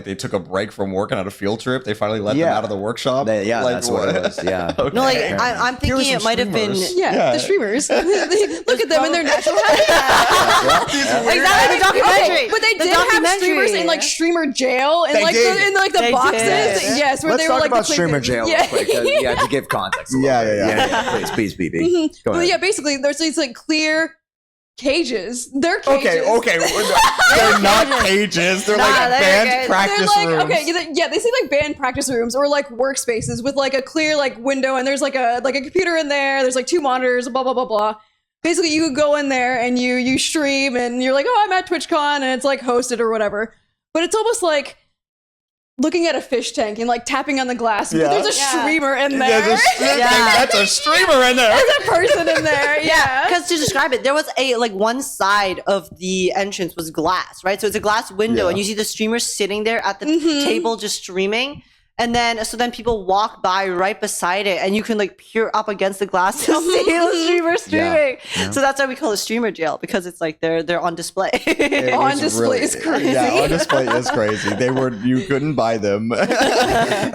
they took a break from working on a field trip. They finally let them Yeah. out of the workshop. Yeah, Like, that's what it was. Yeah. Okay. No, like Apparently. I'm Here were thinking it some might have been. streamers. Yeah, Yeah. the streamers. Look at them in their natural habitat. Exactly, the documentary. Okay, but they The did have documentary. streamers in like streamer jail and They like did. in like the They boxes. did. Yes, where Let's they were talk like about the streamer jail real Yeah. quick. Yeah, to give context. a little Yeah. bit. Please, BB. Mhm. Go But ahead. yeah, basically there's these like clear cages. They're cages. Okay. They're not cages. They're Nah, like they're band good. practice They're like rooms. okay, yeah, they see like band practice rooms or like workspaces with like a clear like window and there's like a computer in there. There's like 2 monitors, blah blah blah blah. Basically, you could go in there and you stream and you're like, oh, I'm at TwitchCon and it's like hosted or whatever. But it's almost like looking at a fish tank and like tapping on the glass. Yeah. But there's a Yeah. streamer in there. Yeah. That's a streamer in there. There's a person in there. Yeah. Because to describe it, there was a like one side of the entrance was glass, right? So it's a glass window, Yeah. and you see the streamers sitting there at the Mhm. table just streaming. And then people walk by right beside it, and you can like peer up against the glass to see the streamer streaming. Yeah. So that's why we call it streamer jail because it's like they're on display. It On was display is crazy. Yeah, on display is crazy. You couldn't buy them.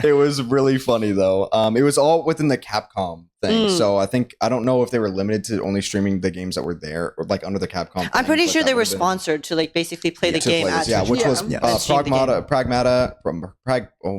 It was really funny though. It was all within the Capcom thing. Mm. So I don't know if they were limited to only streaming the games that were there or like under the Capcom. I'm pretty thing, sure but they that were would've been- sponsored to like basically play the to game play at this, yeah, which Yeah. was Yeah. And stream the game. Pragmata from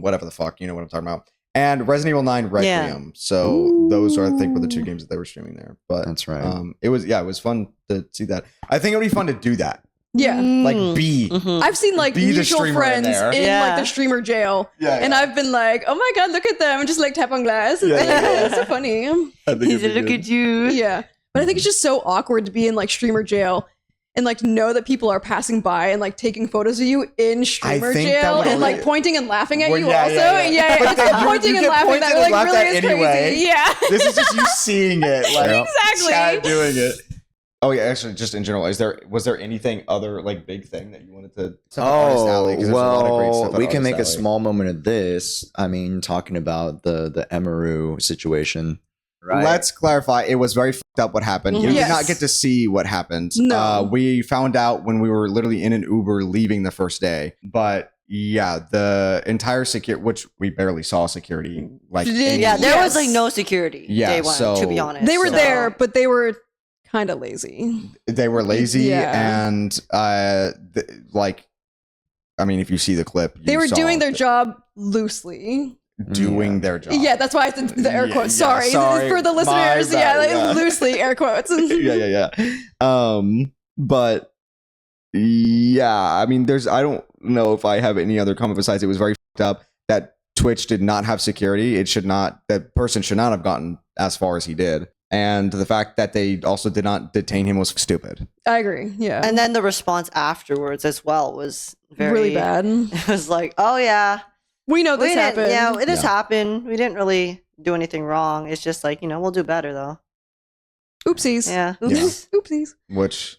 whatever the fuck, you know what I'm talking about. And Resident Evil 9 Requiem. So those are, I think, were the 2 games that they were streaming there. But That's right. it was fun to see that. I think it would be fun to do that. Yeah. Like Mm. be Mhm. I've seen like Be the mutual streamer in friends there. in Yeah. like the streamer jail. Yeah, And I've been like, oh my god, look at them. And just like tap on glass. Yeah, yeah, It's so funny. I think He it'd be said, "Look good. at you." Yeah. But I think it's just so awkward to be in like streamer jail and like know that people are passing by and like taking photos of you in streamer think that jail would and like only- pointing and laughing at Well, you yeah, also. yeah, yeah. But It's then the you pointing and get laughing pointed that and like laughed really at is anyway. crazy. Yeah. This is just you seeing it. Like, Exactly. chat doing it. Oh yeah, actually, just in general, was there anything other like big thing that you wanted to? We can make a small moment of this. I mean, talking about the Emiru situation. right? let's clarify. It was very fucked up what happened. You Yes. did not get to see what happened. No. We found out when we were literally in an Uber leaving the first day. But yeah, the entire security, which we barely saw security. Like, Yeah, There was Yes. like no security. Yeah, day one, so- to be honest. They were So- there, but they were kind of lazy. they were lazy Yeah. and like, I mean, if you see the clip, They you were saw doing their job loosely. doing their job. Yeah, that's why I said the air Yeah, quotes. yeah, Sorry. sorry. For the My listeners. bad, Yeah, like, yeah. loosely air quotes. yeah. But yeah, I mean, I don't know if I have any other comment besides it was very fucked up that Twitch did not have security. That person should not have gotten as far as he did. And the fact that they also did not detain him was stupid. I agree. Yeah. And then the response afterwards as well was very really bad. It was like, oh yeah, We know this happened. Yeah, this Yeah. happened. We didn't really do anything wrong. It's just like, we'll do better though. Oopsies. Yeah. Oopsies. Which,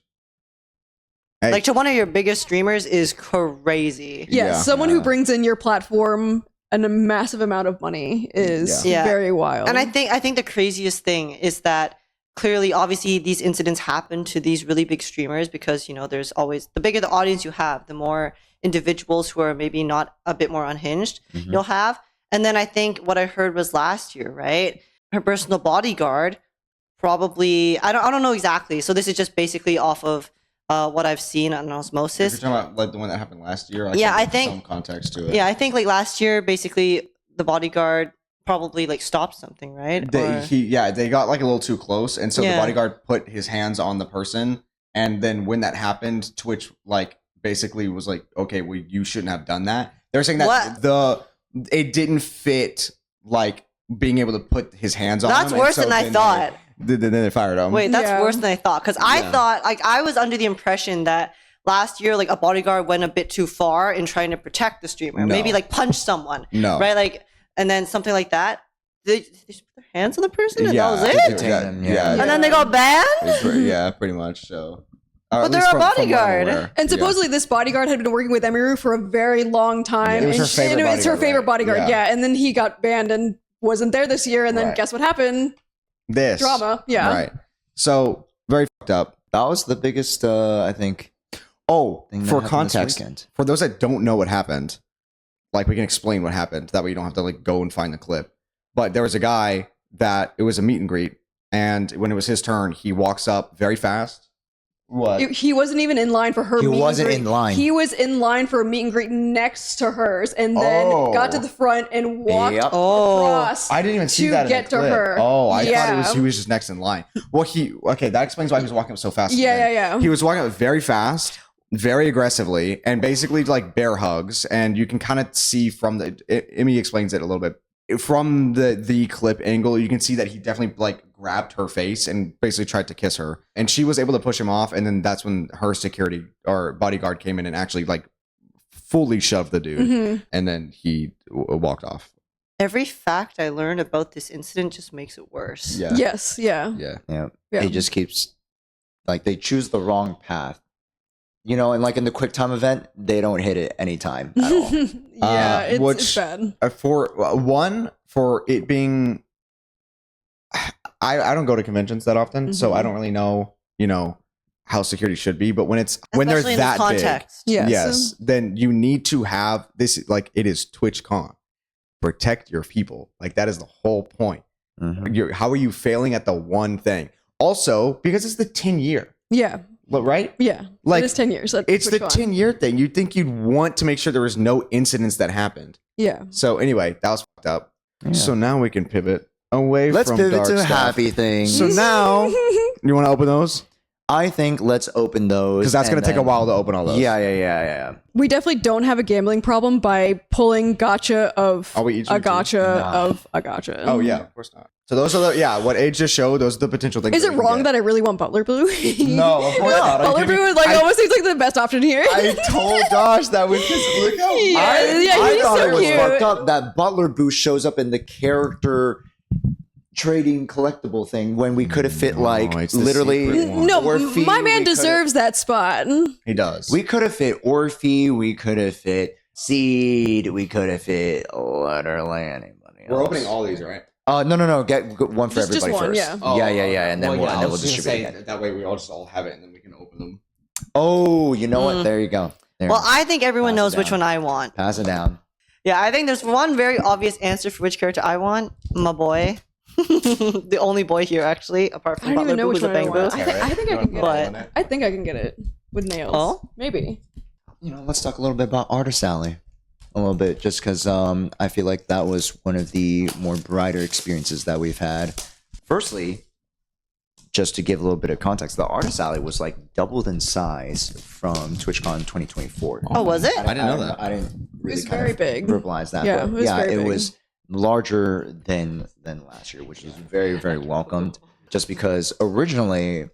hey, Like to one of your biggest streamers is crazy. Yeah, Yeah. someone who brings in your platform and a massive amount of money is Yeah. very wild. And I think the craziest thing is that clearly, obviously, these incidents happen to these really big streamers because there's always the bigger the audience you have, the more individuals who are maybe not a bit more unhinged Mhm. you'll have. And then I think what I heard was last year, right? Her personal bodyguard probably I don't know exactly. So this is just basically off of what I've seen on if you're osmosis. talking about like the one that happened last year, Yeah, can I give think- some context to it. Yeah, I think like last year, basically the bodyguard probably like stopped something, right? Or- They got like a little too close, and so the Yeah. bodyguard put his hands on the person, and then when that happened, Twitch like basically was like, okay, well, you shouldn't have done that. They're saying that What? it didn't fit like being able to put his hands on. That's him, and worse so than I then thought. Then they fired him. Wait, that's Yeah. worse than I thought. Because I Yeah. thought, like, I was under the impression that last year, like, a bodyguard went a bit too far in trying to protect the streamer. No. Maybe, like, punch someone, No, right? Like, and then something like that. They just put their hands on the person and yeah, that was it? Detain them, yeah. And then they got banned? yeah, pretty much. So, But at they're least a from what I'm bodyguard. aware. And supposedly this bodyguard had been working with Emiru for a very long time. Yeah, it was and her favorite it's her bodyguard, favorite right? bodyguard, Yeah. yeah. And then he got banned and wasn't there this year. And then Right. guess what happened? This Drama. Yeah. right. So very fucked up. That was the biggest, I think, Oh, thing that for happened this context, weekend. for those that don't know what happened, like we can explain what happened. That way you don't have to like go and find the clip. But there was a guy that it was a meet and greet, and when it was his turn, he walks up very fast. What? He wasn't even in line for her He meet and wasn't greet. in line. He was in line for a meet and greet next to hers and then Oh. got to the front and walked Yep. Oh. across. I didn't even see to that in get the to clip. her. Oh, I thought Yeah. he was just next in line. Well, okay, that explains why he was walking up so fast. Yeah. He was walking up very fast, very aggressively, and basically like bear hugs. And you can kind of see from Emmy explains it a little bit from the clip angle. You can see that he definitely like grabbed her face and basically tried to kiss her, and she was able to push him off. And then that's when her security or bodyguard came in and actually like fully shoved the dude, Mhm. and then he walked off. Every fact I learned about this incident just makes it worse. Yeah. Yes. Yeah. Yeah. Yeah. Yeah. It just keeps, like, they choose the wrong path. And like in the quick time event, they don't hit it any time at all. Yeah. It's which- bad. For it being, I don't go to conventions that often, so I don't really know how security should be. But when Especially they're in this that big, Yes. yes, then you need to have this. Like it is TwitchCon, protect your people. Like that is the whole point. Mhm. How are you failing at the one thing? Also, because it's the 10-year, Yeah. right? Yeah. Like, it is 10 years. at It's the TwitchCon. 10-year thing. You'd think you'd want to make sure there was no incidents that happened. Yeah. So anyway, that was fucked up. Yeah. So now we can pivot away Let's from pivot dark to stuff. happy things. So now you want to open those I think let's open those. because that's going and to take a then- while to open all those. Yeah. We definitely don't have a gambling problem by pulling gotcha of Are we each a do two? gotcha No. of a gotcha. Oh yeah, of course not. So those are what Age just showed. Those are the potential things. Is it wrong that I really want Butler Blue? No, of course not. Butler Blue like almost seems like the best option here. I told Josh that would look how Yeah, I he's thought so it was cute. fucked up that Butler boost shows up in the character trading collectible thing when we could have fit like it's the literally secret one. No, Orphe, my man we could've- deserves that spot. he does. We could have fit Orphe, we could have fit Seed, we could have fit literally anybody else. We're opening all these, right? No. Get one for Just everybody one, first. yeah. Yeah. And then Well, we'll, yeah, and I then we'll was gonna distribute say it. that way we all just all have it and then we can open them. Oh, you know what? There you go. There. Well, I think everyone Pass it knows which down. one I want. Pass it down. Yeah, I think there's one very obvious answer for which character I want. My boy. The only boy here, actually, apart I from don't even Butler know Boo, which who's a one I bang want. boo. I think I can get But- it. I think I can get it with nails. Oh? Maybe. Let's talk a little bit about Artist Alley. A little bit, just because I feel like that was one of the more brighter experiences that we've had. Firstly, just to give a little bit of context, the Artist Alley was like doubled in size from TwitchCon 2024. Oh, was it? I didn't know that. I didn't really was kind very of big. verbalize that. Yeah, but it was very it big. was larger than last year, which was very, very welcomed. Just because originally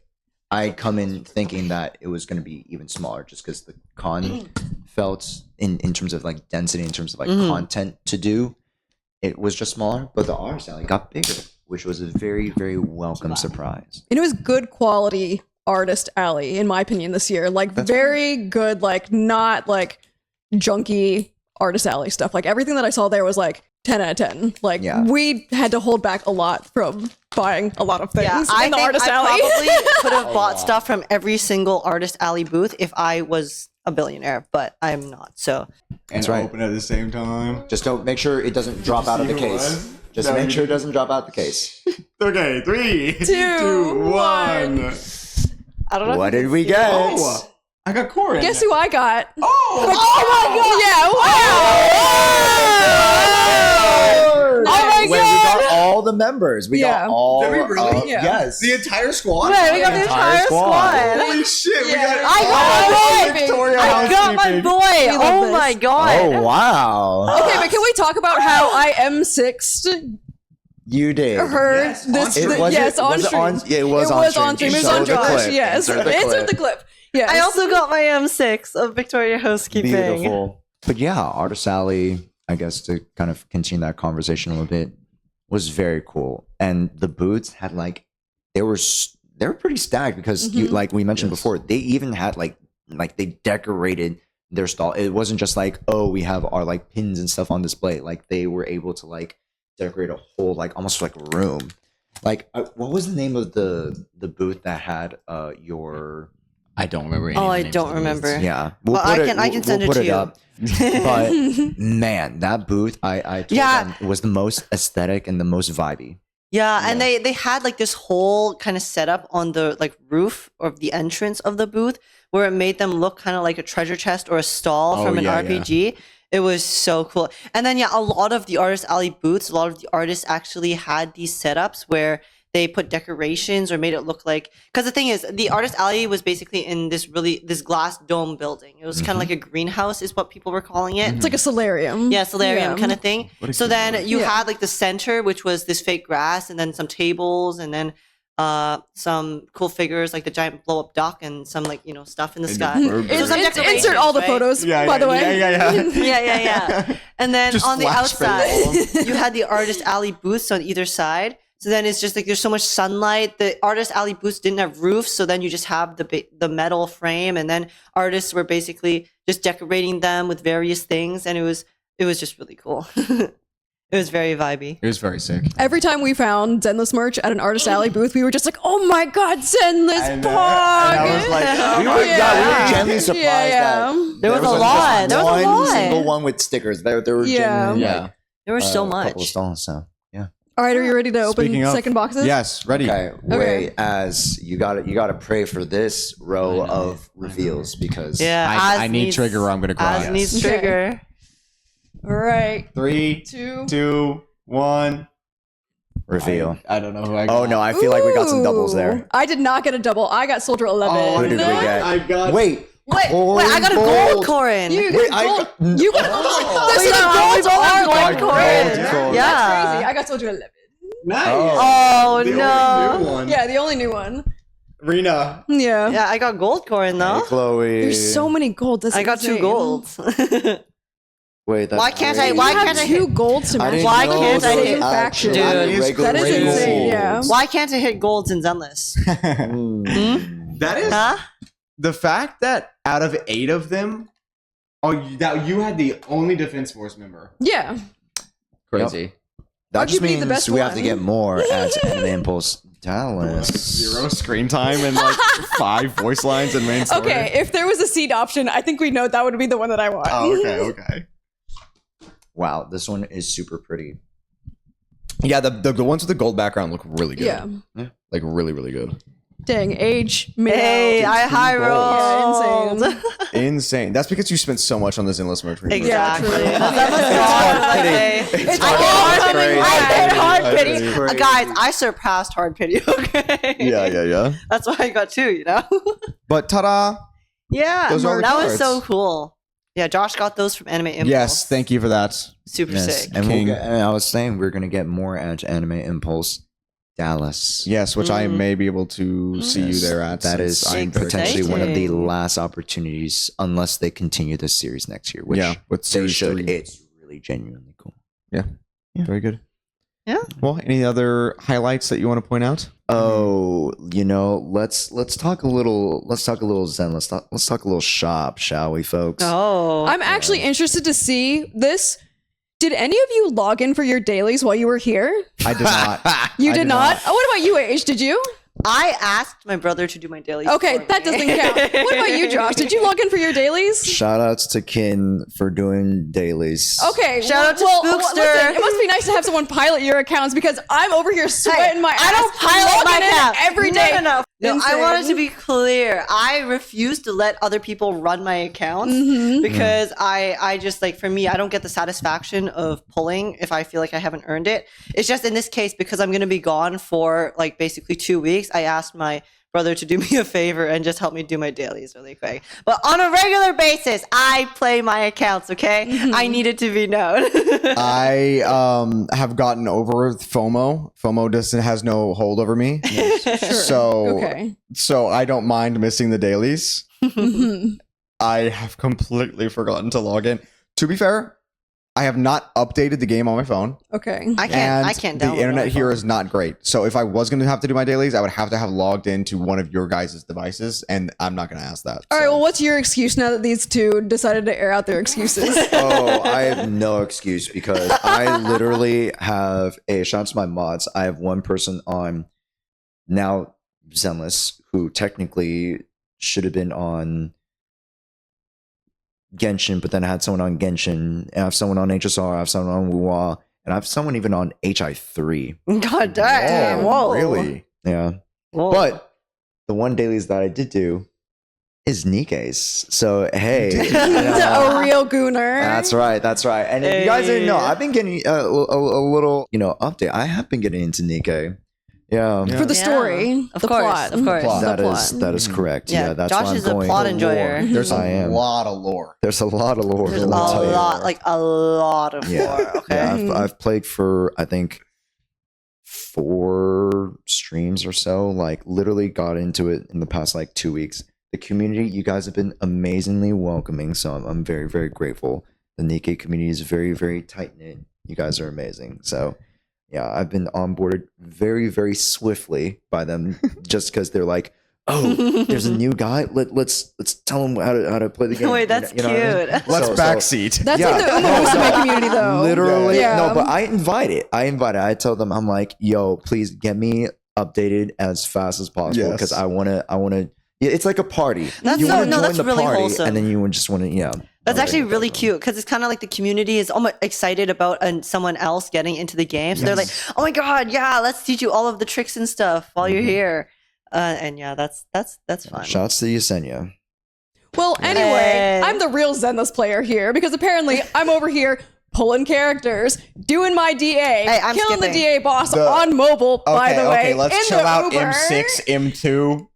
I'd come in thinking that it was going to be even smaller, just because the con felt in terms of like density, in terms of like content to do, it was just smaller. But the Artist Alley got bigger, which was a very, very welcome surprise. And it was good quality Artist Alley, in my opinion, this year. Like, very good, like, not like junky Artist Alley stuff. Like, everything that I saw there was like 10 out of 10. Like, we had to hold back a lot from buying a lot of things Yeah, in I the think Artist I Alley. probably could have bought stuff from every single Artist Alley booth if I was a billionaire, but I'm not. So That's right. Open at the same time. Just don't make sure it doesn't drop out of the see who case. was? Just make sure it doesn't drop out of the case. Okay, 3, 2, 1. I don't know. What if you did can we see get? it. Oh, I got Corin. Guess who I got? Oh! Yeah, wow. Oh my Wait, we got all the members. We Yeah. got all. Did we really? Yeah. Yes. The entire squad? Wait, we got the entire squad. Holy shit, we Yeah. got I got all my boy. Victoria I got my housekeeping. boy. love Oh this. my god. Oh wow! Okay, but can we talk about how I M6'd You did. her Yes, on this stream. yes, on was it stream. Yeah, it was It was on stream. It was on Insert the Josh. clip. Yes. Insert the clip. Yes. I also got my M6 of Victoria Housekeeping. Beautiful. But yeah, Artist Alley, I guess to kind of continue that conversation a little bit, was very cool. And the booths had like they were pretty stacked because you like we mentioned before, they even had like they decorated their stall. It wasn't just like, oh, we have our like pins and stuff on display. Like they were able to like decorate a whole like almost like room. Like what was the name of the booth that had your I don't remember any Oh, of the I names don't of the remember. booths. yeah. Well, I can send it put to you. up. But man, that booth I told them was the most aesthetic and the most vibey. Yeah, and they had like this whole kind of setup on the like roof of the entrance of the booth where it made them look kind of like a treasure chest or a stall from an RPG. It was so cool. And then a lot of the Artist Alley booths, a lot of the artists actually had these setups where they put decorations or made it look like, because the thing is, the Artist Alley was basically in this glass dome building. It was kind of like a greenhouse is what people were calling it. It's like a solarium. Yeah, solarium kind of thing. So then you Yeah. had like the center, which was this fake grass, and then some tables, and then some cool figures like the giant blow up duck and some like stuff in the sky. So some decorations, Insert all the right? photos, by the way. Yeah. And then Just on the flash fill all outside, you had the Artist Alley booths on either side. So then it's just like there's so much sunlight. The Artist Alley booths didn't have roofs, so then you just have the metal frame, and then artists were basically just decorating them with various things, and it was just really cool. It was very vibey. It was very sick. Every time we found Zenless merch at an Artist Alley booth, we were just like, "Oh my god, Zenless I know. Pog!" And I was like, we were genuinely surprised that There was a just lot. There was a one lot. single one with stickers. There were genuinely, Yeah. like, There was so a couple of much. stalls, so yeah. All right, are you ready to open Speaking of- second boxes? Yes, ready. Okay, wait. As you got to pray for this row of reveals because Yeah, I Az need needs- trigger or I'm gonna cry. Az needs Okay. trigger. All right. 3, 2. 2, 1. reveal. I don't know who I got. Oh no, I feel like we got some doubles there. Ooh, I did not get a double. I got Soldier 11. Who did we get? I got. Wait, Wait, I got a gold Corin. You Wait, got gold. I- You got Oh. This is Yeah, a we gold both are got like gold Corin. Corin. That's Yeah. crazy. I got Soldier 11. Nice. Oh The no. only new one. Yeah, the only new one. Rena. Yeah. Yeah, I got gold Corin Hey, though. Chloe. There's so many gold. That's I got two insane. golds. Wait, that's Why can't great. I- why You have can't I two golds to I match. didn't Why know can't I those hit- actually Dude, regular that is golds. insane, yeah. Why can't I hit golds in Zenless? That is Huh? the fact that out of 8 of them, that you had the only Defense Force member. Yeah. Crazy. That just arguably the means best we have to one. get more at Anime Impulse Dallas. 0 screen time and like 5 voice lines and main story. Okay, if there was a seed option, I think we know that would be the one that I want. Oh, okay. Wow, this one is super pretty. Yeah, the ones with the gold background look really good. Yeah. Like really, really good. Dang, age, mid. Hey, I high rolled. Yeah, insane. Insane. That's because you spent so much on this endless merch. Exactly. Yeah, That was It's I hard hit pity. hard pity. It's crazy. Guys, I surpassed hard pity. Okay. Yeah. That's why I got 2. You know. But ta-da! Yeah, Those are the that was cards. so cool. Yeah, Josh got those from Anime Impulse. Yes, thank you for that. Super Yes, sick. and King. I was saying we're gonna get more at Anime Impulse Dallas. Yes, which I may be able to see you Yes, there at. That is since I'm potentially one of the exciting. last opportunities, unless they continue this series next year. Which with they series should. 3. It's really genuinely cool. Very good. Yeah. Well, any other highlights that you want to point out? Oh, let's talk a little. Let's talk a little Zen. Let's talk a little shop, shall we, folks? Oh. I'm actually interested to see this. Did any of you log in for your dailies while you were here? I did not. You I did not? Oh, what about you, Age? Did you? I asked my brother to do my dailies. Okay, for that me. doesn't count. What about you, Josh? Did you log in for your dailies? Shout outs to Kin for doing dailies. Okay. Shout out to Spookster. Listen, it must be nice to have someone pilot your accounts because I'm over here sweating my ass. I don't pilot my logging in account every day. No, I Insane. wanted to be clear. I refuse to let other people run my accounts Mm-hmm. because I just like, for me, I don't get the satisfaction of pulling if I feel like I haven't earned it. It's just in this case, because I'm going to be gone for like basically 2 weeks, I asked my brother to do me a favor and just help me do my dailies really quick. But on a regular basis, I play my accounts, okay? Mm-hmm. I need it to be known. I have gotten over FOMO. FOMO has no hold over me. So Okay. so I don't mind missing the dailies. Mhm. I have completely forgotten to log in. To be fair, I have not updated the game on my phone. Okay. I can't The download it internet on my here phone. is not great. So if I was going to have to do my dailies, I would have to have logged into one of your guys' devices, and I'm not going to ask that. All right. So- Well, what's your excuse now that these two decided to air out their excuses? Oh, I have no excuse because I literally have a shout out to my mods. I have one person on now Zenless who technically should have been on Genshin, but then I had someone on Genshin. I have someone on HSR. I have someone on Wuwa, and I have someone even on HI3. God damn. Whoa, Whoa. really? Yeah, Whoa. but the one dailies that I did do is Nikke's. So hey, A real gooner. That's right. That's right. And if you guys didn't know, I've been getting a little, update. I have been getting into Nikke. Yeah. For the Yeah. story. Of the course, plot. of course. Plot. The That plot. is that is correct. Yeah, Yeah, that's Josh why I'm is a going plot for enjoyer. lore. There's a I am. lot of lore. There's a lot of lore. There's a let me tell you. lot, like a lot of Yeah. lore. Okay. Yeah, I've played for I think 4 streams or so. Like literally got into it in the past like 2 weeks. The community, you guys have been amazingly welcoming, so I'm very very grateful. The Nikke community is very very tight knit. You guys are amazing. So yeah, I've been onboarded very very swiftly by them just because they're like, oh, there's a new guy. Let's tell him how to play the game. Wait, that's You know what I mean? cute. Let's So- backseat. That's Yeah. like the Uma Musume community, though. Literally, Yeah. no, but I invite it. I tell them, I'm like, yo, please get me updated as fast as possible Yes. because I wanna. Yeah, it's like a party. That's you so- wanna no, join that's the really party, wholesome. and then you just want to, yeah. That's Okay. actually really cute because it's kind of like the community is almost excited about someone else getting into the game. So they're like, "Oh my god, yeah, let's teach you all of the tricks and stuff while you're here." And yeah, that's fun. Shouts to Yesenia. Well, anyway, Hey. I'm the real Zenless player here because apparently I'm over here pulling characters, doing my DA, Hey, I'm killing skipping. the DA boss The- on mobile, by the way. Okay, let's in chill the out. Uber. M6, M2.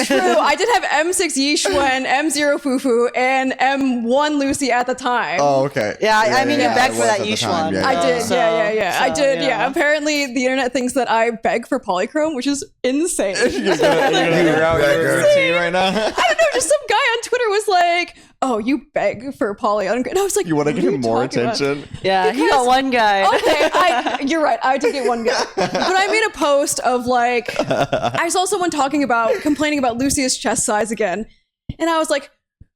True, I did have M6 Yishuen, M0 Fufu, and M1 Lucy at the time. Oh, okay. Yeah, I mean, you yeah, begged it for was that at the Yish time, one. yeah. I did, So- yeah. I so, did, yeah. yeah. Apparently, the internet thinks that I beg for polychrome, which is insane. You're gonna figure out your routine right now. I don't know, just some guy on Twitter was like, "Oh, you beg for poly on," and I was like, You want to "What give are him you more talking about?" attention? Yeah, he Because- got one guy. Okay, you're right. I did get one guy, but I made a post of like, I saw someone complaining about Lucia's chest size again, and I was like,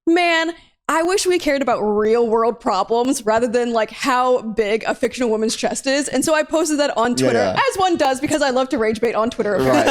man, I wish we cared about real world problems rather than like how big a fictional woman's chest is. And so I posted that on Twitter, as one does, because I love to rage bait on Twitter. Right.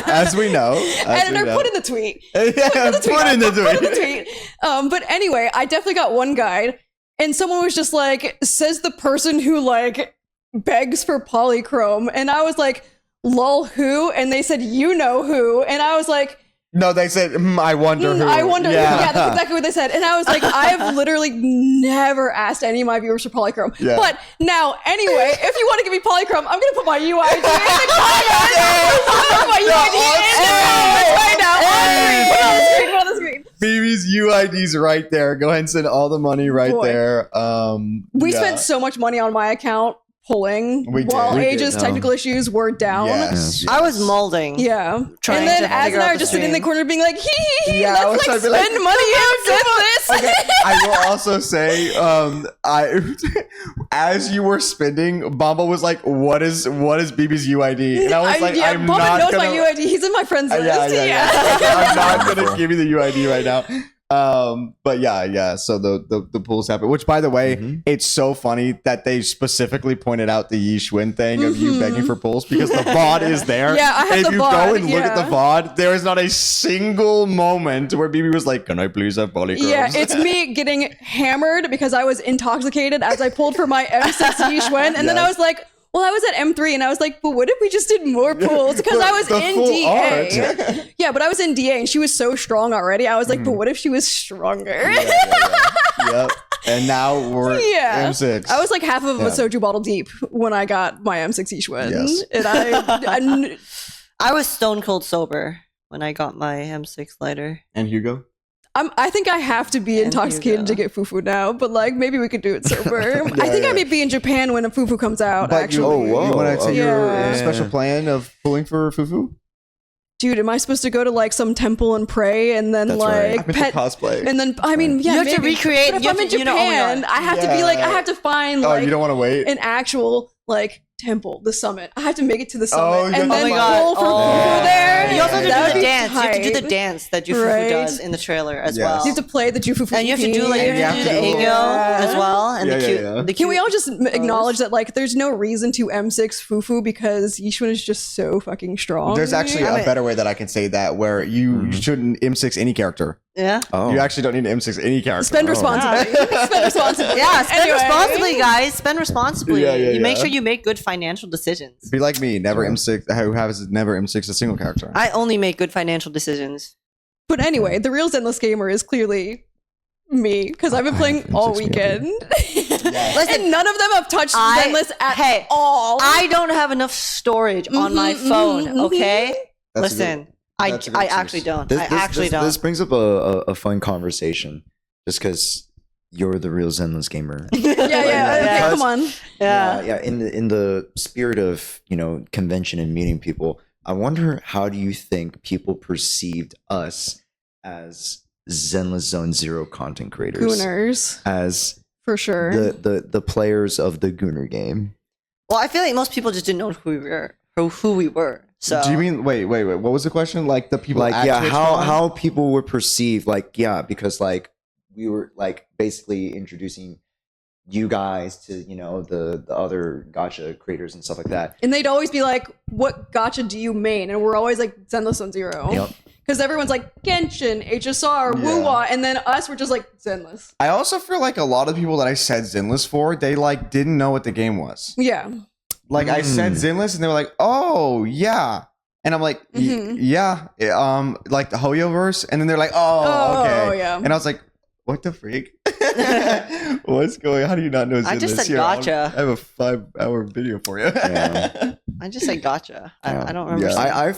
As we know. Editor, put in the tweet. Put in the tweet. But anyway, I definitely got one guide, and someone was just like, says the person who like begs for polychrome. And I was like, lol, who? And they said, you know who. And I was like, no, they said, I wonder who. I wonder who. Yeah, that's exactly what they said. And I was like, I've literally never asked any of my viewers for polychrome. Yeah. But now, anyway, if you want to give me polychrome, I'm going to put my UID in the comments. Put my UID in the comments right now. Put it on the screen. Phoebe's UID's right there. Go ahead and send all the money right there. We spent so much money on my account pulling while Age's technical issues were down. Yes. I was molding. Yeah. And then Az and I are just sitting in the corner being like, let's like spend money and get this. Okay. I will also say, as you were spending, Bamba was like, what is BB's UID? And I was like, I'm Bamba not knows gonna... my UID. He's in my friends list. Yeah. I'm not going to give you the UID right now. But so the pools happen, which by the way, it's so funny that they specifically pointed out the Yishwin thing of you begging for pools because the VOD is there. Yeah, I have and the if you VOD, go and look at the VOD, there is not a single moment where BB was like, can I please have polychromes? Yeah, it's me getting hammered because I was intoxicated as I pulled for my M6 Yishwin, and then I was like, well, I was at M3 and I was like, but what if we just did more pools? Because I was in DA. Yeah, but I was in DA and she was so strong already. I was like, but what if she was stronger? Yep. And now we're M6. I was like half of a soju bottle deep when I got my M6 Yishwin. Yes. And I was stone cold sober when I got my M6 lighter. And Hugo? I think I have to be intoxicated to get fufu now, but like maybe we could do it sober. I think I may be in Japan when a fufu comes out. But actually, you want to take your special plan of pulling for fufu? Dude, am I supposed to go to like some temple and pray and then pet cosplay? And then I mean, you have to recreate. But if I'm in Japan, I have to be like, I have to find like you don't want to wait an actual like temple, the summit. I have to make it to the summit and then pull for fufu there. You also have to do the dance. You have to do the dance that Jufufu does in the trailer as well. You have to play the Jufufu, and you have to do like the Ego as well. And the cute. Can we all just acknowledge that like there's no reason to M6 fufu because Yishun is just so fucking strong. There's actually a better way that I can say that where you shouldn't M6 any character. Yeah. You actually don't need to M6 any character. Spend responsibly. Spend responsibly. Yeah, spend responsibly, guys. Spend responsibly. You make sure you make good financial decisions. Be like me, never M6 who has never M6 a single character. I only make good financial decisions. But anyway, the real Zenless gamer is clearly me because I've been playing all weekend. And none of them have touched Zenless at all. I don't have enough storage on my phone, okay? Listen. I actually don't. I actually don't. This brings up a fun conversation just because you're the real Zenless gamer. Okay, come on. Yeah. In the spirit of, convention and meeting people, I wonder how do you think people perceived us as Zenless Zone Zero content creators? Gooners. As for sure. The players of the Gooner game. Well, I feel like most people just didn't know who we were. So do you mean wait? What was the question? Like the people at Twitchcon? how people were perceived, because we were basically introducing you guys to the other gacha creators and stuff like that. And they'd always be like, "What gacha do you main?" And we're always like Zenless on Zero. Yep. Because everyone's like Genshin, HSR, Wuwa, and then us were just like Zenless. I also feel like a lot of people that I said Zenless for, they didn't know what the game was. Yeah. I said Zenless and they were like, oh yeah. And I'm like, yeah. Like the Hoyoverse. And then they're like, oh, okay. Oh, yeah. And I was like, what the freak? What's going on? How do you not know Zenless? I just said gotcha. I have a 5-hour video for you. I just said gotcha. I don't remember. I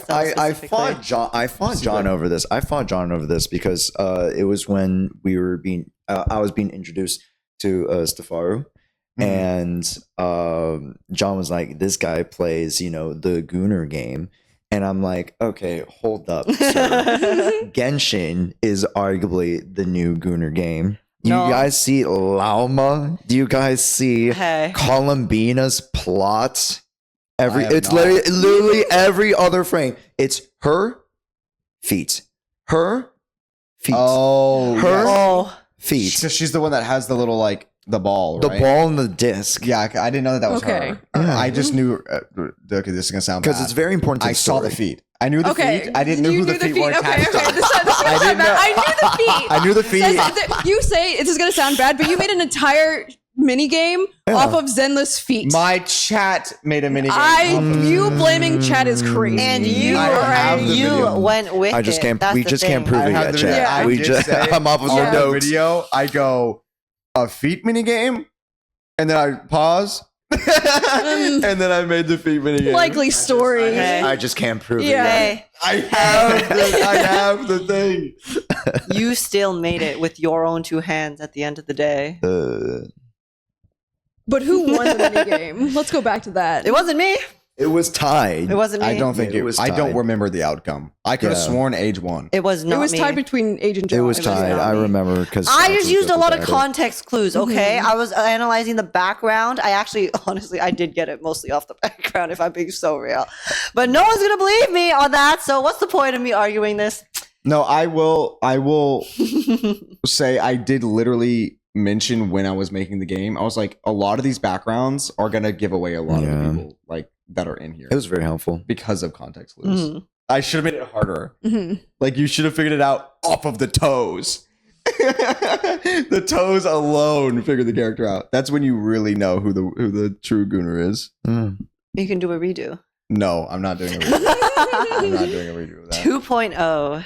fought John over this. I fought John over this because it was when we were I was being introduced to Stefaru. And John was like, this guy plays, the Gooner game. And I'm like, okay, hold up, sir. Genshin is arguably the new Gooner game. You guys see Lauma? Do you guys see Columbina's plot? It's literally every other frame. It's her feet. Her feet. Oh, her feet. So she's the one that has the little like the ball, The right? ball and the disc. Yeah, I didn't know that was Okay. her. Yeah. I just knew. Okay, this is gonna sound bad Because it's very important to I the saw story. the feet. I knew the Okay. feet. I didn't know You who the knew feet were Okay, attached okay. to. This is I didn't know. I knew the feet. I knew the feet. You say this is gonna sound bad, but you made an entire mini game off of Zenless feet. My chat made a mini game. You blaming chat is crazy. And you I have the video. went with I just it. can't. That's We the just thing. can't prove I it have yet, the chat. video. I We did just. say I'm off of on the the notes. video. I go a feet mini game, and then I pause, and then I made the feet mini game. likely story. Okay. I just can't prove Yeah. it. Hey, I have the thing. you still made it with your own two hands at the end of the day. Yet. But who won the mini game? Let's go back to that. It wasn't me. It was tied. It wasn't me. I don't think It it was was. I don't tied. remember the outcome. I could have Yeah. sworn Age won. It was not It was me. tied between Age and Josh. It was tied. not I me. remember because I just used a lot of context clues, okay? I was analyzing the background. I actually, honestly, I did get it mostly off the background, if I'm being so real. But no one's going to believe me on that, so what's the point of me arguing this? No, I will say I did literally mention when I was making the game. I was like, a lot of these backgrounds are gonna give away a lot of Yeah. the people like that are in here It was very helpful. because of context clues. Mhm. I should have made it harder. Mhm. Like you should have figured it out off of the toes. The toes alone figure the character out. That's when you really know who the true Gooner is. Mm. You can do a redo. No, I'm not doing a redo. I'm not doing a redo of that. 2.0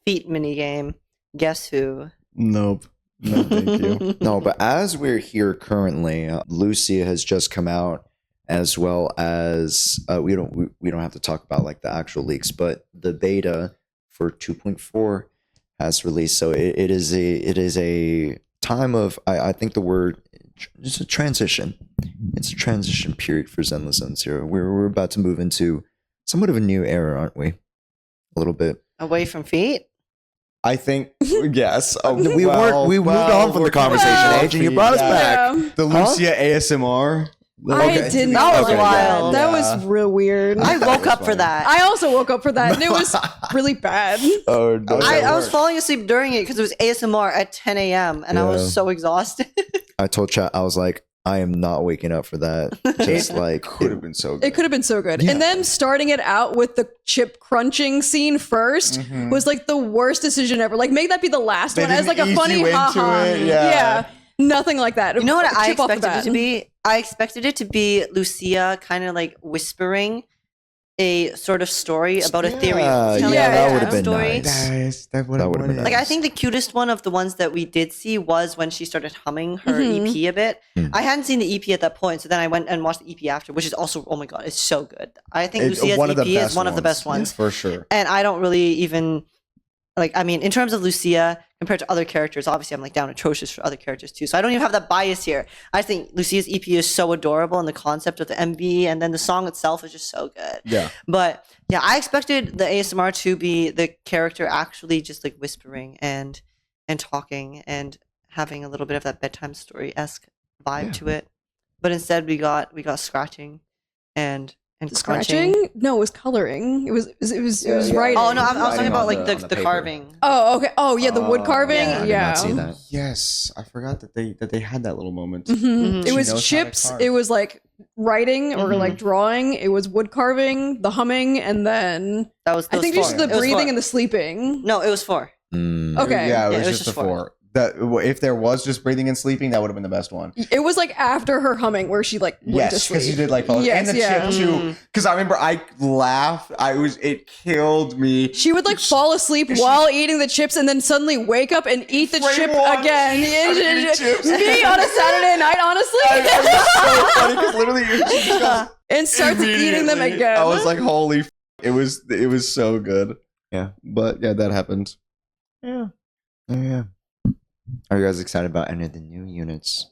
feet minigame. Guess who? Nope. No, thank you. No, but as we're here currently, Lucia has just come out, as well as we don't have to talk about like the actual leaks, but the beta for 2.4 has released. So it is a time of I think the word it's a transition. It's a transition period for Zenless Zone Zero. We're about to move into somewhat of a new era, aren't we? A little bit. Away from feet? I think yes. Oh, We moved on from the conversation, Well, Age, and you brought us back. Yeah. The Lucia ASMR. I did not That was like wild. that. That was real weird. I woke was up for funny. that. I also woke up for that, and it was really bad. Oh, no. I was falling asleep during it because it was ASMR at 10 a.m. and I Yeah. was so exhausted. I told chat I was like, I am not waking up for that. Just like Could have been so good. It could have been so good. Yeah. And then starting it out with the chip crunching scene 1st Mhm. was like the worst decision ever. Like make that be the last They one as like didn't a ease funny you into haha. it, yeah. Nothing like that. You know what I Chip off the expected it to bat. be? I expected it to be Lucia kind of like whispering a sort of story about a theory. Yeah, telling yeah, a that bedtime would've been story. nice. That would That have would've been been Like I think the cutest one of the ones that we did see was when she started humming her Mhm. EP a bit. Mm. I hadn't seen the EP at that point, so then I went and watched the EP after, which is also oh my god, it's so good. I think Lucia's EP is one of the best ones. for sure. And I don't really even like I mean in terms of Lucia compared to other characters, obviously I'm like down atrocious for other characters too, so I don't even have that bias here. I think Lucia's EP is so adorable, and the concept of the MV and then the song itself is just so good. Yeah. But yeah, I expected the ASMR to be the character actually just like whispering and talking and having a little bit of that bedtime story-esque vibe Yeah. to it. But instead we got scratching and crunching. Scratching? No, it was coloring. It was Yeah. writing. Oh no, I was Writing talking about on like the the paper. carving. Oh, okay. Oh, yeah, the wood carving. yeah. I did Yeah. not see that. Yes, I forgot that they had that little moment. Mhm. Mhm. It She was knows how to chips. carve. It was like writing or Mhm. like drawing. It was wood carving, the humming, and then That was I think just the It was breathing four. and the sleeping. No, it was 4. Mm. Okay. Yeah, it Yeah, was just the 4. That if there was just breathing and sleeping, that would have been the best one. It was like after her humming where she like went to Yes, sleep. because you did like follow Yes, and the yeah. chip too. Mm. Because I remember I laughed. It killed me. She would like fall asleep while eating the chips and then suddenly wake up and eat the Frame chip one. again. I'm eating chips. Me on a Saturday night, honestly. It was so funny because literally she just goes And starts eating them immediately. again. I was like, holy! It was so good. Yeah. But yeah, that happened. Yeah. Are you guys excited about any of the new units?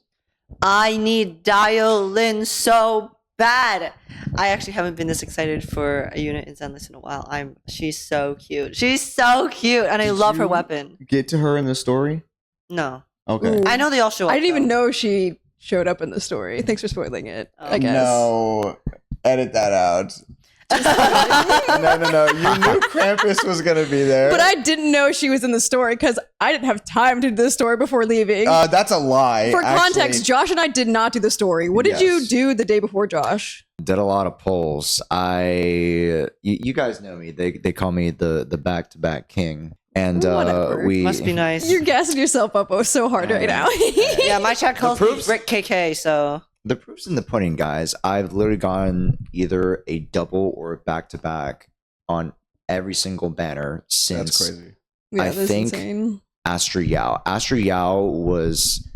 I need Dial-In so bad. I actually haven't been this excited for a unit in Zenless in a while. She's so cute. She's so cute, and I Did love her you- weapon. Get to her in the story. No, Okay. Ooh. I know they all show up. I didn't even though. know she showed up in the story. Thanks for spoiling it. Oh. I guess. No, edit that out. No. You knew Krampus was gonna be there. But I didn't know she was in the story because I didn't have time to do the story before leaving. That's a lie. For context, Josh and I did not do the story. What did you do the day before, Josh? Did a lot of polls. You guys know me. They call me the back-to-back king. And Whatever. we Must be nice. You're gassing yourself up so hard right now. Yeah, my chat calls me proofs- Rick KK, so The proof's in the pudding, guys. I've literally gone either a double or a back-to-back on every single banner since That's crazy. Yeah, I that's think insane. Astro Yao. Astro Yao was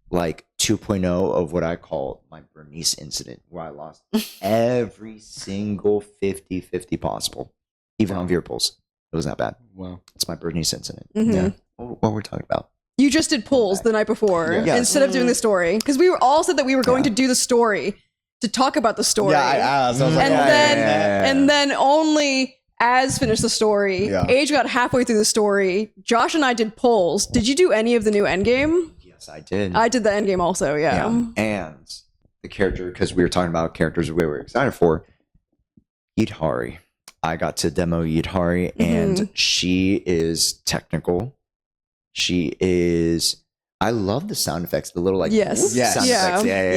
like 2.0 of what I call my Bernice incident, where I lost every single 50-50 possible, even on Veerpulse. It wasn't that bad. Wow. It's my Bernice incident. Mhm. Yeah. What we're talking about? You just did polls the night before Yes. instead of doing the story because we were all said that we were going Yeah. to do the story to talk about the story. Yeah, I asked. I was like, And oh, then- yeah. And then only as finished the story. Yeah. Age got halfway through the story. Josh and I did polls. Did you do any of the new endgame? Yes, I did. I did the endgame also. Yeah. And the character, because we were talking about characters we were excited for, Yidhari. I got to demo Yidhari, and she is technical. She is. I love the sound effects, the little like Yes. whoop Yes. sound Yeah. effects. Yeah.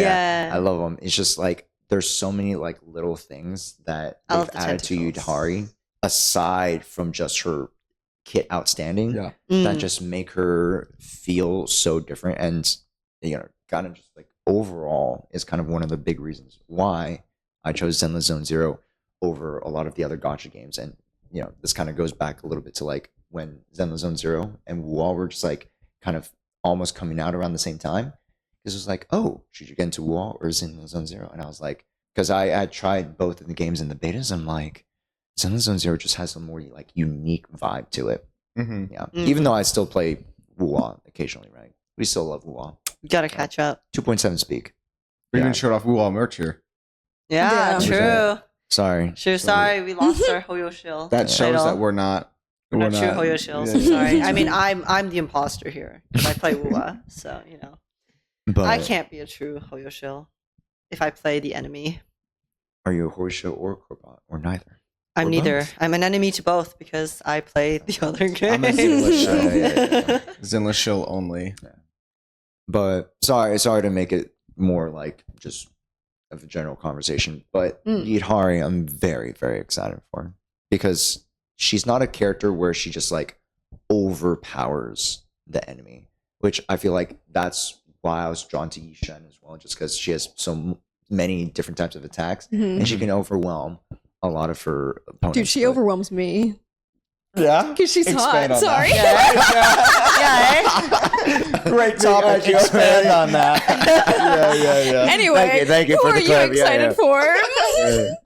Yeah. I love them. It's just like there's so many like little things that I love they've the added to tentacles. Yidhari, aside from just her kit outstanding. Yeah. That Mm. just make her feel so different, and kind of just like overall is kind of one of the big reasons why I chose Zenless Zone Zero over a lot of the other gacha games. And this kind of goes back a little bit to like when Zenless Zone Zero and Wual were just like kind of almost coming out around the same time, because it was like, oh, should you get into Wual or Zenless Zone Zero? And I was like, because I had tried both of the games in the betas, I'm like, Zenless Zone Zero just has a more like unique vibe to it. Mhm. Yeah. Mm. Even though I still play Wuwa occasionally, right? We still love Wuwa. You gotta catch up. 2.7 speak. We Yeah. even showed off Wual merch here. Yeah, Yeah. true. Sorry. True. Sorry, we lost our Hoyo shield. That shows title. that we're not We're not true Hoyo shills. I'm yeah. sorry. I mean, I'm the imposter here. 'Cause I play Wuwa, so But I can't be a true Hoyo shill if I play the enemy. Are you a Horseshoe or Corbot or neither? I'm Or neither. both? I'm an enemy to both because I play the other game. I'm a Zenless shill. Yeah. Zenless shill only. But sorry to make it more like just of a general conversation. But Yidhari, I'm very, very excited for, because she's not a character where she just like overpowers the enemy, which I feel like that's why I was drawn to Yishen as well, just because she has so many different types of attacks, Mhm. and she can overwhelm a lot of her opponents. Dude, she but- overwhelms me Yeah. because she's Expand hot. on Sorry. Yeah, Great topic. Expand on that. Yeah. Anyway, Thank you who for are the you clip. Yeah, excited yeah. for?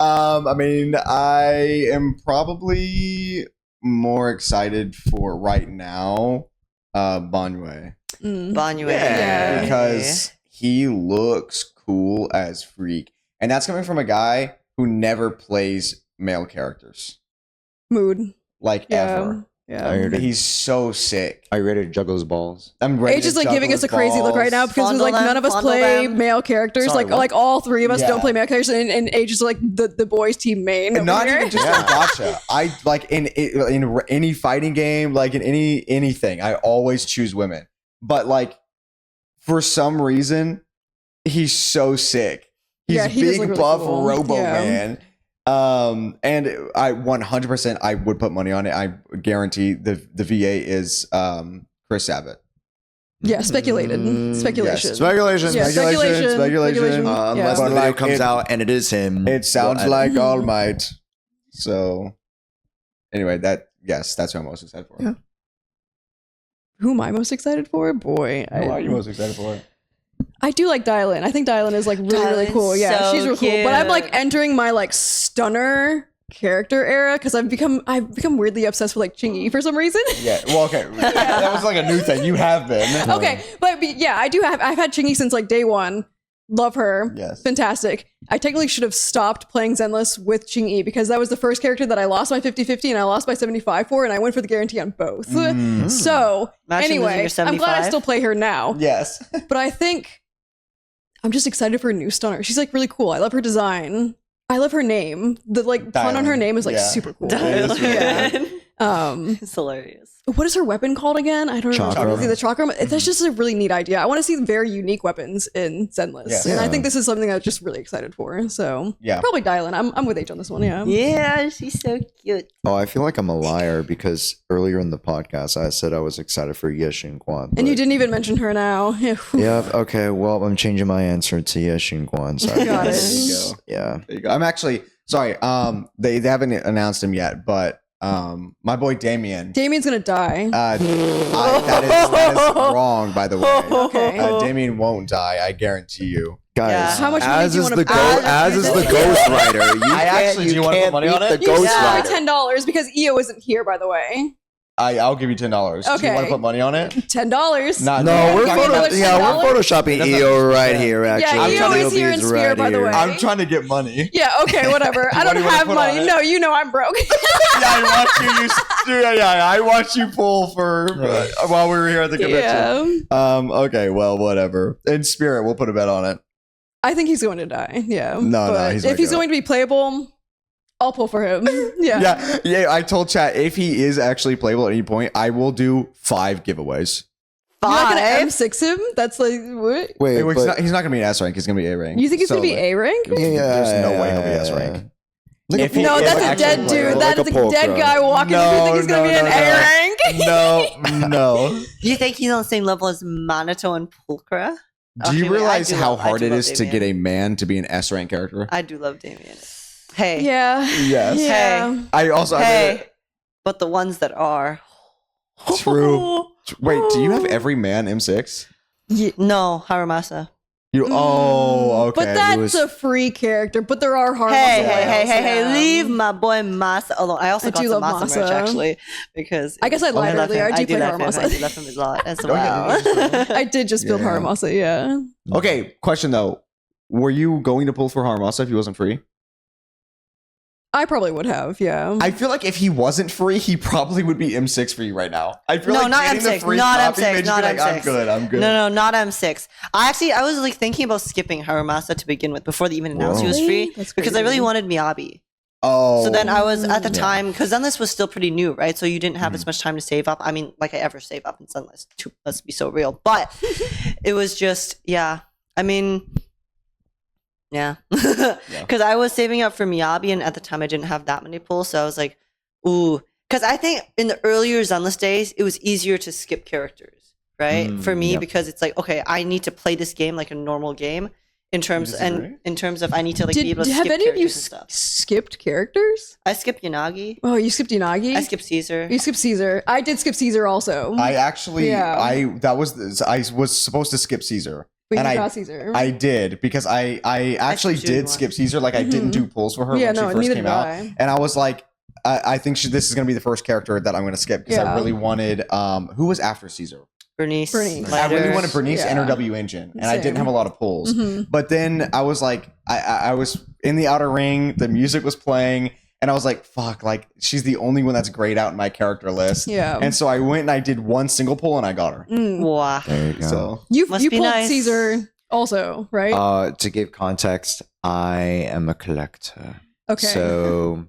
I mean, I am probably more excited for right now, Banyue, Mm. Banyue. Yeah. because he looks cool as freak, and that's coming from a guy who never plays male characters, Mood. like Yeah. ever. I Yeah. heard it. He's so sick. Are you ready to juggle his balls? I'm ready. Age is to like giving juggle us a his crazy look right now balls. because Fondle like them, none of us fondle play them. male characters. Sorry, like what? like all three of us Yeah. don't play male characters, and Age is like the boys team main. And over not here. even just Yeah. in gacha. I like in any fighting game, like in anything, I always choose women. But like for some reason, he's so sick. He's Yeah, he does big look really buff cool. Robo Yeah. Man. And I 100% I would put money on it. I guarantee the VA is Chris Abbott. Yeah, speculated. Mm, Speculation. yes. Speculation. Yeah, Speculation. speculation. Unless But the video like comes it- out and it is him. It sounds well, like All Might. So anyway, that's who I'm most excited for. Yeah. Who am I most excited for? Boy, Who are you most excited for? I do like Dylan. I think Dylan is like really Dylan's cool. Yeah, so she's real cool. But I'm like cute. entering my like stunner character era because I've become weirdly obsessed with like Chingy for some reason. Yeah. Well, okay. That was like a new thing. You have been. Okay, but yeah, I've had Chingy since like day one. Love her. Yes. Fantastic. I technically should have stopped playing Zenless with Ching-Yi because that was the first character that I lost my 50-50 and I lost my 75 for, and I went for the guarantee on both. Mm. So, Imagine losing anyway, your I'm glad I 75. still play her now. Yes. But I think I'm just excited for a new stunner. She's like really cool. I love her design. I love her name. The pun on her Dylan. name is like Yeah. super cool. Dylan. Yeah. It's hilarious. What is her weapon called again? I don't know. Chakra. The chakra. That's just a really neat idea. I want to see very unique weapons in Zenless. Yes. And I Yeah. think this is something I'm just really excited for. So Yeah. probably Dylan. I'm with H on this one. Yeah. Yeah, she's so cute. Oh, I feel like I'm a liar because earlier in the podcast I said I was excited for Yeshinguan. And you didn't even mention her now. Yeah. Okay. Well, I'm changing my answer to Yeshinguan. So I Got it. guess- There you go. Yeah. There you go. I'm actually sorry. They haven't announced him yet, but my boy Damien. Damien's gonna die. That is wrong, by the way. Okay. Damien won't die. I guarantee you. Guys, Yeah. How much money as do you is wanna the put? as is the Ghost Rider. You I actually- can't, do you wanna put can't money on beat it? the You Ghost just Yeah. give me Rider. $10 because EO isn't here, by the way. I'll give you $10. Do you Okay. want to put money on it? $10. Not No, we're Talking about we're $10? photoshopping That's EO not- right yeah. here. Actually, Yeah, EO is EO here in is spirit, by the way. I'm trying to get money. Yeah, okay, whatever. I What don't do you wanna have put on money. it? No, you know I'm broke. I watched you pull for while we were here at the convention. Yeah. Okay, well, whatever. In spirit, we'll put a bet on it. I think he's going to die. Yeah. No, But he's if not he's gonna. going to be playable, I'll pull for him. Yeah. Yeah. I told chat if he is actually playable at any point, I will do 5 giveaways. You're not gonna 5? M6 him? That's like what? Wait, He's not going to be an S rank. He's going to be A rank. You think he's So, gonna be A rank? There's no way he'll be S rank. Like If he No, is that's a actually dead playable. dude. That is a dead guy walking. No, if you think he's gonna no, be an no, A no. rank? No. Do you think he's on the same level as Minato and Pulchra? Do you Okay, realize I do how love- I hard do it love is to Damien. get a man to be an S rank character? I do love Damien. Hey. Yeah. Yes. Yeah. I also Hey. But the ones that are. True. Wait, do you have every man M6? No, Haramasa. You okay. But that's a free character. But there are hard. Hey, leave my boy Masa alone. I also I got do some love Masa merch Masa. actually because I guess I lied love earlier. him. I do play love him. Haramasa. I do love him a lot as Oh, yeah, well. I did just build Yeah. Haramasa. Yeah. Okay, question though. Were you going to pull for Haramasa if he wasn't free? I probably would have. Yeah. I feel like if he wasn't free, he probably would be M6 for you right now. I feel No, like not getting the M6, free not copy M6, made you not be like, I'm M6. good, I'm good. No, not M6. I was like thinking about skipping Haramasa to begin with before they even announced he was free That's because I crazy. really wanted Miyabi. Oh. So then I was at the Yeah. time because Zenless was still pretty new, right? So you didn't have as much time to save up. I mean, like I ever save up in Zenless. Let's be so real. But it was just, yeah. I mean, yeah. Because I was saving up for Miyabi, and at the time I didn't have that many pulls. So I was like, ooh. Because I think in the earlier Zenless days, it was easier to skip characters, right? For me, yep. because it's like, okay, I need to play this game like a normal game. In terms disagree? in terms of I need to like be able to have skip any of you characters and stuff. skipped characters? I skipped Yanagi. Oh, you skipped Yanagi? I skipped Caesar. You skipped Caesar. I did skip Caesar also. I actually, Yeah. I was supposed to skip Caesar. But and you I- got Caesar. I did because I actually skipped June did skip Caesar. Like I didn't do pulls for her Yeah, when no, she first neither came did out, I. and I was like, I think this is gonna be the first character that I'm gonna skip because I Yeah. really wanted Mm-hmm. who was after Caesar. Bernice. Bernice. I really Lighter. wanted Bernice and her Yeah. W engine, and I Same. didn't have a lot of pulls. Mhm. But then I was like, I was in the outer ring, the music was playing, and I was like, fuck, like she's the only one that's grayed out in my character list. Yeah. And so I went and I did one single pull and I got her. Mm. Wow. There you go. So You Must you be pulled nice. Caesar also, right? To give context, I am a collector. Okay. So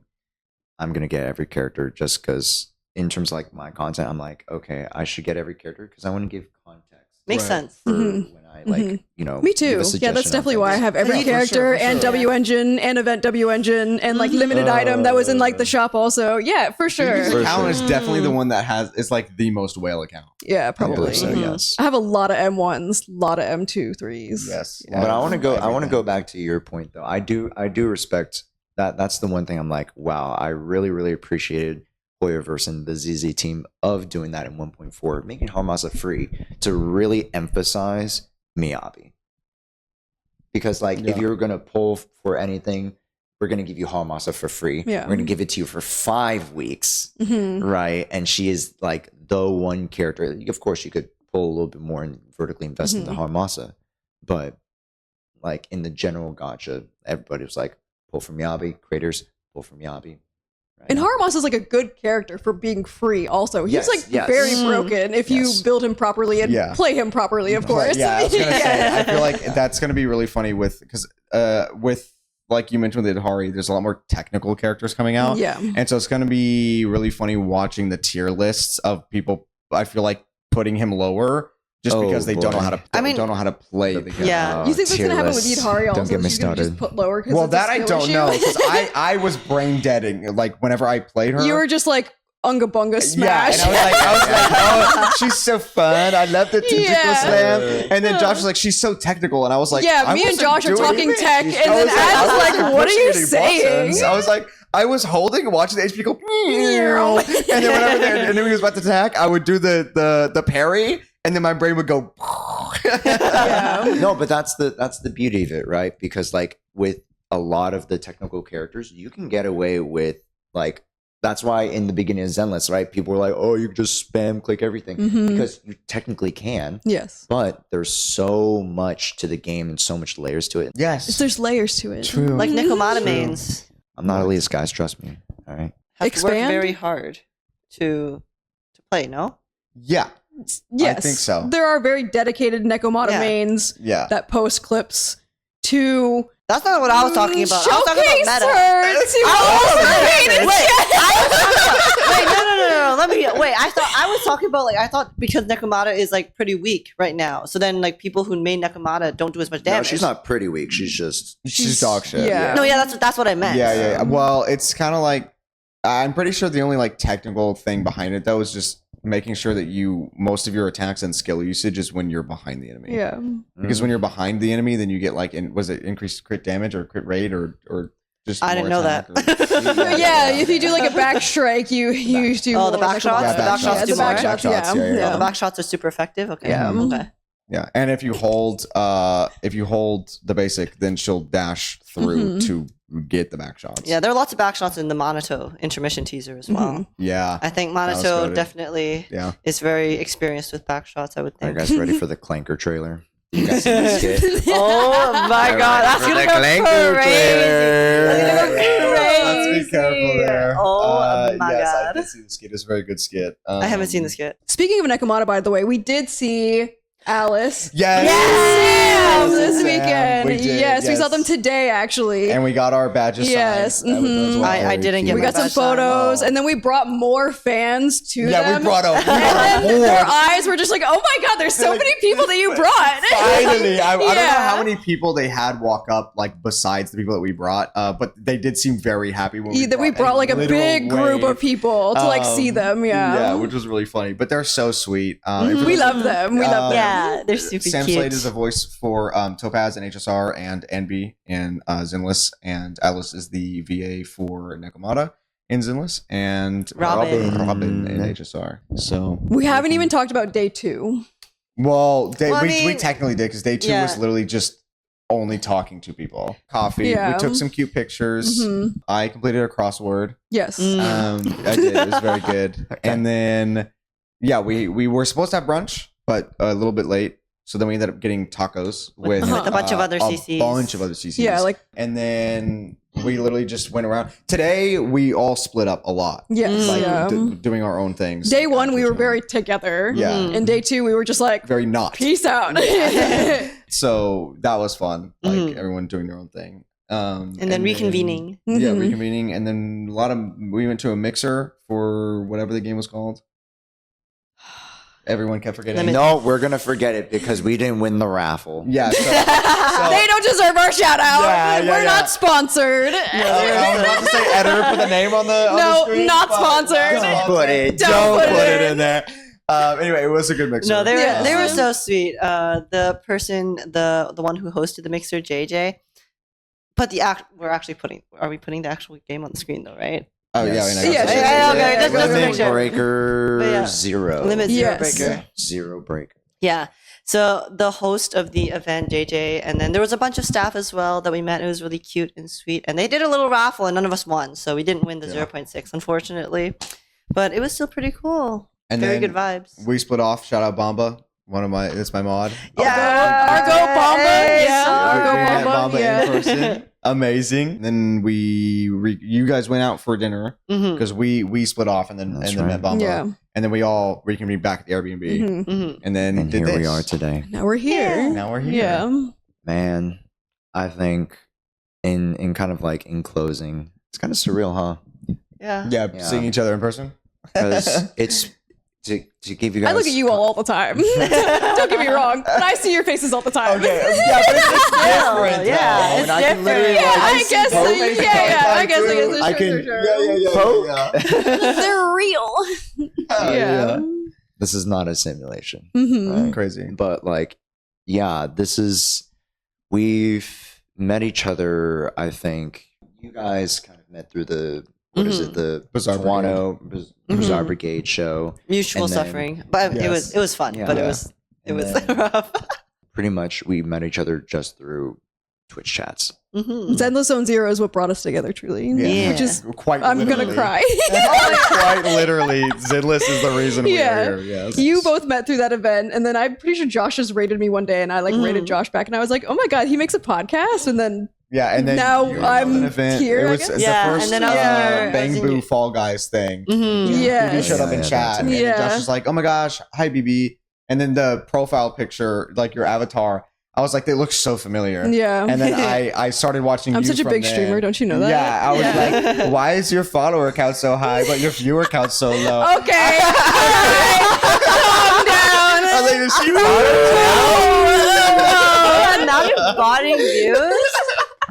I'm gonna get every character just because, in terms of like my content, I'm like, okay, I should get every character because I want to give context. Makes Right. sense. For Mhm. when I like, Mhm. you know, Me give too. a Yeah, suggestion that's on definitely why I things. have every Yeah, for sure, character for and sure. W engine and event W engine and like limited item that was in like the shop also. Yeah, for Phoebe's sure. For account sure. is definitely the one that is like the most whale account. Yeah, I probably. believe so. Mhm. Yes. I have a lot of M1s, a lot of M2 3s. Yes. Yeah. But I want to go. I want to Everything. go back to your point, though. I do respect that. That's the one thing I'm like, wow. I really appreciated Hoyoverse and the ZZ team of doing that in 1.4, making Haramasa free to really emphasize Miyabi. Because like, if Yeah. you're gonna pull for anything, we're gonna give you Haramasa for free. Yeah. We're gonna give it to you for 5 weeks, Mhm. right? And she is like the one character. Of course, you could pull a little bit more and vertically invest into Haramasa, but like in the general gacha, everybody was like, pull from Miyabi, creators, pull from Miyabi. Right? And Haramasa is like a good character for being free also. He's Yes, like yes. very Mm. broken if Yes. you build him properly and Yeah. play him properly, of course. Yeah, I was gonna say. I feel like Yeah. that's gonna be really funny with because with like you mentioned with Idhari, there's a lot more technical characters coming out. Yeah. And so it's going to be really funny watching the tier lists of people, I feel like, putting him lower just because they don't know how to don't know how to play the game. Yeah. You think that's gonna happen with Idhari also? Don't get me She's gonna just started. put lower. Well, it's a that I skill don't issue? know because I was brain deading like whenever I played her. You were just like Unga Bunga smash. Yeah, and I was like, oh, she's so fun. I love the tentacle Yeah. slam. And then Josh was like, she's so technical. And I was like, yeah, I me and wasn't Josh are doing talking anything. tech, and I then was like, I Ad's like, wasn't "What are you pushing any saying?" buttons. I was like, I was holding and watching the HP go, and then whenever the enemy was about to attack, I would do the parry, and then my brain would go. Yeah. No, but that's the beauty of it, right? Because like with a lot of the technical characters, you can get away with like. That's why in the beginning of Zenless, right? People were like, "Oh, you can just spam click everything," because you technically can. Yes. But there's so much to the game and so much layers to it. Yes. There's layers to it. True. Like Nekomata mains I'm not elitist, guys. Trust me. All right. have to work Expand? very hard to play. No. Yeah. Yes. I think so. There are very dedicated Nekomata Yeah. mains Yeah. that post clips to That's not what I was talking about. I was talking showcase about meta. her to overrated Wait, no. Let me. Wait, I was talking about like I thought because Nekomata is like pretty weak right now. So then like people who made Nekomata don't do as much No, damage. she's not pretty weak. She's just She's dog shit. yeah. No, yeah, that's what I meant. Yeah. Well, it's kind of like I'm pretty sure the only like technical thing behind it though is just making sure that most of your attacks and skill usage is when you're behind the enemy. Yeah. Because when you're behind the enemy, then you get like was it increased crit damage or crit rate or just I more didn't know attack that. or- Yeah, if you do like a back strike, you do Oh, the more back shots? Nekomata. The back shots the do back more. shots, Back yeah. shots, yeah. Oh, the back shots are super effective. Okay. Yeah. Okay. Yeah, and if you hold the basic, then she'll dash through to get the back shots. Yeah, there are lots of back shots in the Monato intermission teaser as well. Yeah. I think was Monato goated. definitely Yeah. is very experienced with back shots, I would Are you think. guys ready for the Clanker trailer? You guys seen this skit? Oh my god, that's gonna go crazy. Let's be careful there. Oh my yes, god. I did see the skit. It's a very good skit. I haven't seen this yet. Speaking of Nekomata, by the way, we did see Alice. Yes. Sam this Sam, weekend. we did, yes, we saw yes. them today actually. And we got our badges Yes, signed. That was mhm. very I didn't cute. get we my got some badge signed. photos, Oh. and then we brought more fans to Yeah, them. we brought a and then more. their eyes were just like, "Oh my god, there's so Like, many people that you brought!" Finally, I don't know Yeah. how many people they had walk up, like besides the people that we brought, but they did seem very happy when We brought like a literal big group wave. of people to like see them. Yeah, which was really funny. But they're so sweet. we love them. We love them. Yeah, they're super Sam cute. Slade is a voice for Topaz and HSR and NB in Zenless, and Alice is the VA for Nekomata in Zenless, and Robin. in HSR. So We haven't even talked about day 2. well, Well, I we mean- technically did because day 2 Yeah. was literally just only talking to people. Coffee. Yeah. We took some cute pictures. Mhm. I completed a crossword. Yes. I did. It was very good. And then, yeah, we were supposed to have brunch, but a little bit late. So then we ended up getting tacos with a bunch of other CCs. A bunch of other CCs. Yeah, like and then we literally just went around. Today we all split up a lot. yes. Like yeah. doing our own things. Day 1 we were very together. Yeah. And day 2 we were just like, very not. peace out. So that was fun. Like Mhm. everyone doing their own thing. And then reconvening. Yeah, Mhm. reconvening, and then we went to a mixer for whatever the game was called. Everyone kept forgetting. Limit. No, we're gonna forget it because we didn't win the raffle. Yeah, so, They don't deserve our shout out. Yeah, We're yeah. not sponsored. I was about to say Editor put the name on the No, screen, not but sponsored. Don't put it. Don't put it in there. Anyway, it was a good mixer. No, they were Yes. they were so sweet. The person, the one who hosted the mixer, JJ. But are we putting the actual game on the screen though, right? Oh yeah, Yes. I know. Yeah, That's yeah, right. okay, just Limit make sure. breaker But yeah. 0. Limit zero Yes. breaker. 0 breaker. Yeah. So the host of the event, JJ, and then there was a bunch of staff as well that we met. It was really cute and sweet. And they did a little raffle and none of us won. So we didn't win the Yeah. 0.6, unfortunately. But it was still pretty cool. And Very then good vibes. We split off. Shout out Bomba. That's my mod. Argo Bomba. Hey, Yeah. so Argo We met Bomba. Bomba Yeah. in person. Amazing. Then you guys went out for dinner Mhm. because we split off and then That's met right. Bomba. Yeah. And then we all reconvened back at the Airbnb. Mhm. Mhm. And then And did here we this. are today. Now we're here. Now we're here. Yeah. Man, I think in kind of like in closing, it's kind of surreal, huh? Yeah. Seeing each other in person. Because it's to give you guys. I look at you all the time. Don't get me wrong, but I see your faces all the time. Okay, yeah, but it's different. Yeah, though. it's And I can literally, different. Yeah, I guess. poke Yeah, faces yeah, all the I time, guess. too. I can- Sure. Poke. They're real. Yeah. This is not a simulation. Mhm. Right? Crazy. But like, yeah, we've met each other. I think you guys kind of met through the what is it, the Bizarre Toronto Bizarre Brigade show. Mutual And then- suffering, but Yes. it was fun, Yeah. but it Yeah. was And then rough. pretty much we met each other just through Twitch chats. Mhm. Zenless Zone Zero is what brought us together, truly. Yeah. Which is, Quite I'm literally. gonna cry. Quite literally, Zidless is the reason Yeah. we're here. Yes. You both met through that event, and then I'm pretty sure Josh just rated me one day, and I like rated Josh back, and I was like, "Oh my god, he makes a podcast!" And then Yeah, and then Now you were I'm at an event. here, It I was guess? the Yeah, first and then I was in your- I Bang was in Boo your- Fall Guys thing. Mhm. yeah, BB showed up in Yeah, chat, and then yeah. Josh was like, "Oh my gosh, hi BB," and then the profile picture, like your avatar, I was like, "They look so familiar." yeah. And then I started watching. I'm you such a from big there. streamer, don't you know that? Yeah, I was Yeah. like, "Why is your follower count so high, but your viewer count so low?" Okay, all right, calm down. I was like, "Is she Oh, now you're botting views.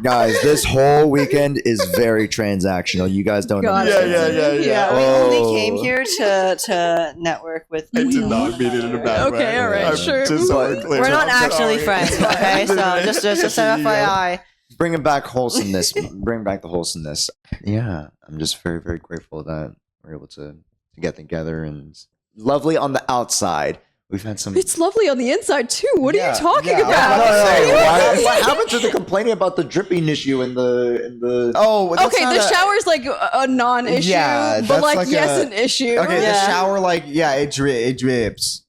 Guys, this whole weekend is very transactional. You guys don't Got understand. it. Yeah. We Oh. only came here to network with. I did not mean it in a bad way. Okay, all right, I'm sure. just so But- clear. We're not I'm actually sorry. friends, okay? So just an FYI. Bringing back wholesomeness. Bring back the wholesomeness. Yeah, I'm just very, very grateful that we're able to get together, and it's lovely on the outside. We've had some. It's lovely on the inside too. What are Yeah, you talking yeah, I was about? about to say, What happened to the complaining about the dripping issue in the? Oh, that's Okay, not the a- shower's like a non-issue, Yeah, but that's like, like yes, a- an issue. Okay, Yeah. the shower, like, yeah, it drips.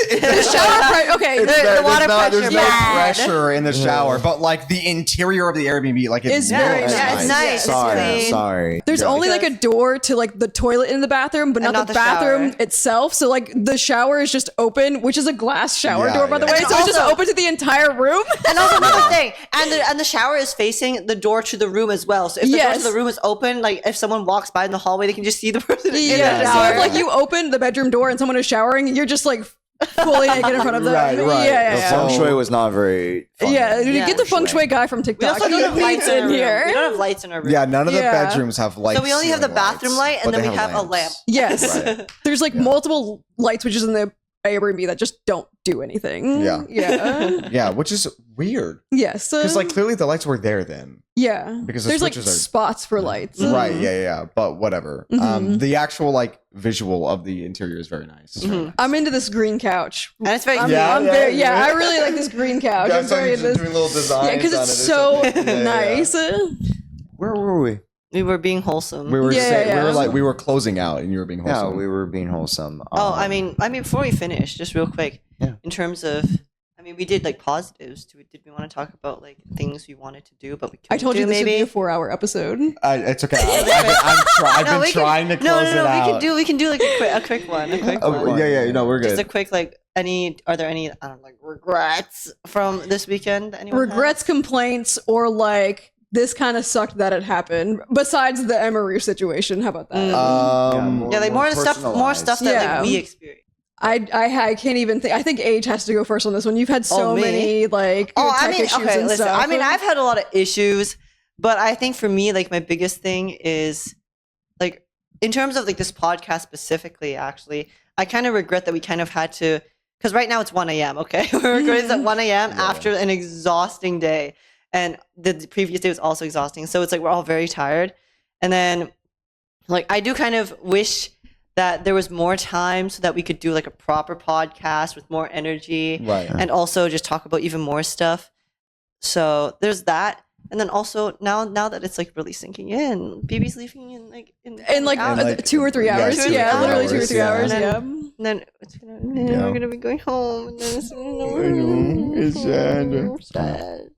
The shower, okay, The water There's pressure no bad. pressure in the shower, but like the interior of the Airbnb, like It's it's very looks nice. Yeah, it's nice. It's Sorry, clean. sorry. there's Yeah. only like a door to like the toilet in the bathroom, but And not not the the bathroom shower. itself. So like the shower is just open, which is a glass shower Yeah, door, by the yeah. way. And So it's just also- open to the entire room. And also another thing, and the shower is facing the door to the room as well. So if the door Yes. to the room is open, like if someone walks by in the hallway, they can just see the person in Yeah. the So shower. if like you open the bedroom door and someone is showering, you're just like fully naked in front of them. Right, right. Yeah, The yeah, feng yeah. shui was not very. Fun. Yeah, Yeah. get the feng shui guy from we TikTok. also don't have lights in in our room. We here. don't have lights in our room. Yeah, none of the Yeah. bedrooms have lights. So we only have the ceiling bathroom light, and but then they we have a lamps. lamp. Yes. Right. There's like multiple light switches in the Airbnb that just don't do anything. Yeah. Yeah. Yeah, which is weird Yes. because like clearly the lights were there then. yeah. because the there's like switches are- spots for lights. Right, yeah, but whatever. Mhm. The actual like visual of the interior is very nice. It's very Mhm. nice. I'm into this green couch. And it's very I'm, Yeah, I'm yeah, very, yeah. I really like this green couch. I'm very into this. little designs. Yeah, because it's so nice. Where were we? we were being wholesome. We were Yeah, saying, yeah. we were closing out, and you were being Yeah, wholesome. we were being wholesome. Oh, I mean, before we finish, just real quick, Yeah. in terms of, we did like positives. Did we want to talk about like things we wanted to do, but we couldn't I told do, you this would maybe? be a 4-hour episode. It's okay. I've been we trying to close it out. We can do like a quick one. A quick Oh, one. yeah, no, we're Just good. a quick like. Are there any like regrets from this weekend? Anyone has? Regrets, complaints, or like this kind of sucked that it happened. Besides the Emiru situation, how about that? Yeah, like more stuff that Yeah. like we experienced. I can't even think. I think Age has to go first on this one. You've had so me? many like tech issues and listen. stuff. I've had a lot of issues, but I think for me, like my biggest thing is like in terms of like this podcast specifically. Actually, I kind of regret that we kind of had to because right now it's 1 a.m. Okay, we're recording at 1 a.m. after an exhausting day, and the previous day was also exhausting. So it's like we're all very tired, and then like I do kind of wish that there was more time so that we could do like a proper podcast with more energy Right. and also just talk about even more stuff. So there's that. And then also now that it's like really sinking in, BB's leaving in like in like like 2 or 3 yeah, hours. 2 or 3 Yeah, literally hours, 2 or 3 yeah. hours. And Yeah. then- and then it's gonna Yeah. we're gonna be going home and then It's sad. sad.